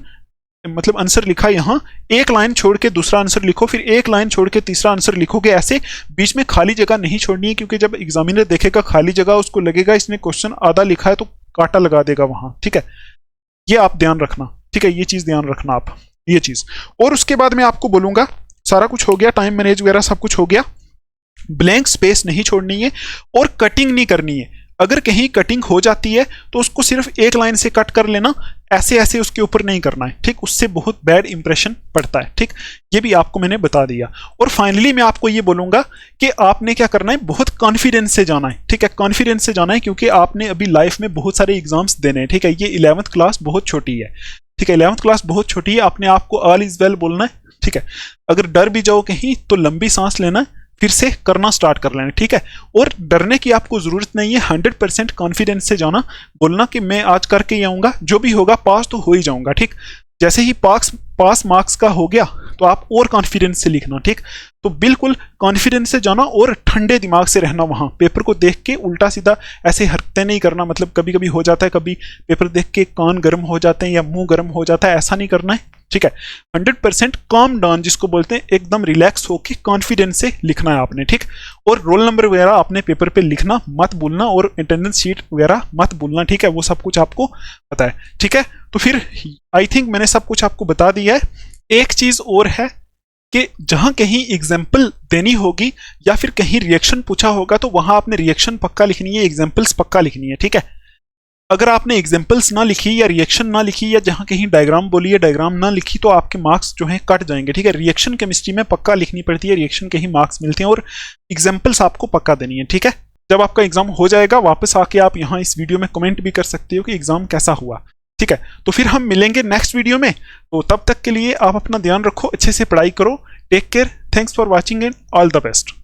मतलब आंसर लिखा, यहां एक लाइन छोड़ के दूसरा आंसर लिखो, फिर एक लाइन छोड़ के तीसरा आंसर लिखोगे, ऐसे बीच में खाली जगह नहीं छोड़नी है, क्योंकि जब एग्जामिनर देखेगा खाली जगह, उसको लगेगा इसने क्वेश्चन आधा लिखा है तो काटा लगा देगा वहां, ठीक है। ये आप ध्यान रखना, ठीक है, ये चीज ध्यान रखना आप, ये चीज। और उसके बाद मैं आपको बोलूंगा, सारा कुछ हो गया, टाइम मैनेज वगैरह सब कुछ हो गया, ब्लैंक स्पेस नहीं छोड़नी है और कटिंग नहीं करनी है। अगर कहीं कटिंग हो जाती है तो उसको सिर्फ एक लाइन से कट कर लेना, ऐसे ऐसे उसके ऊपर नहीं करना है, ठीक, उससे बहुत बैड इंप्रेशन पड़ता है, ठीक। ये भी आपको मैंने बता दिया। और फाइनली मैं आपको ये बोलूंगा कि आपने क्या करना है, बहुत कॉन्फिडेंस से जाना है, ठीक है, कॉन्फिडेंस से जाना है, क्योंकि आपने अभी लाइफ में बहुत सारे एग्जाम्स देने हैं, ठीक है। ये 11th क्लास बहुत छोटी है, ठीक है, 11th क्लास बहुत छोटी है, अपने आप को ऑल इज वेल बोलना है, ठीक है। अगर डर भी जाओ कहीं तो लंबी सांस लेना है, फिर से करना स्टार्ट कर लेना, ठीक है। और डरने की आपको जरूरत नहीं है, 100% कॉन्फिडेंस से जाना, बोलना कि मैं आज करके ही आऊंगा, जो भी होगा पास तो हो ही जाऊंगा, ठीक। जैसे ही पास मार्क्स का हो गया तो आप और कॉन्फिडेंस से लिखना, ठीक। तो बिल्कुल कॉन्फिडेंस से जाना और ठंडे दिमाग से रहना, वहां पेपर को देख के उल्टा सीधा ऐसे हरकतें नहीं करना, मतलब कभी कभी हो जाता है, कभी पेपर देख के कान गर्म हो जाते हैं या मुंह गर्म हो जाता है, ऐसा नहीं करना है, ठीक है। 100% काम डाउन जिसको बोलते हैं, एकदम रिलैक्स होके कॉन्फिडेंस से लिखना है आपने, ठीक। और रोल नंबर वगैरह अपने पेपर पे लिखना मत भूलना, और अटेंडेंस शीट वगैरह मत भूलना, ठीक है, वो सब कुछ आपको पता है, ठीक है। तो फिर आई थिंक मैंने सब कुछ आपको बता दिया है। एक चीज और है कि जहां कहीं एग्जाम्पल देनी होगी या फिर कहीं रिएक्शन पूछा होगा तो वहां आपने रिएक्शन पक्का लिखनी है, एग्जाम्पल्स पक्का लिखनी है, ठीक है। अगर आपने एग्जाम्पल्स ना लिखी या रिएक्शन ना लिखी या जहां कहीं डायग्राम बोली या डायग्राम ना लिखी तो आपके मार्क्स जो हैं कट जाएंगे, ठीक है। रिएक्शन केमिस्ट्री में पक्का लिखनी पड़ती है, रिएक्शन के ही मार्क्स मिलते हैं, और एग्जाम्पल्स आपको पक्का देनी है, ठीक है। जब आपका एग्जाम हो जाएगा वापस आके आप यहाँ इस वीडियो में कमेंट भी कर सकते हो कि एग्जाम कैसा हुआ, ठीक है। तो फिर हम मिलेंगे नेक्स्ट वीडियो में, तो तब तक के लिए आप अपना ध्यान रखो, अच्छे से पढ़ाई करो, take care, thanks for watching and all the best.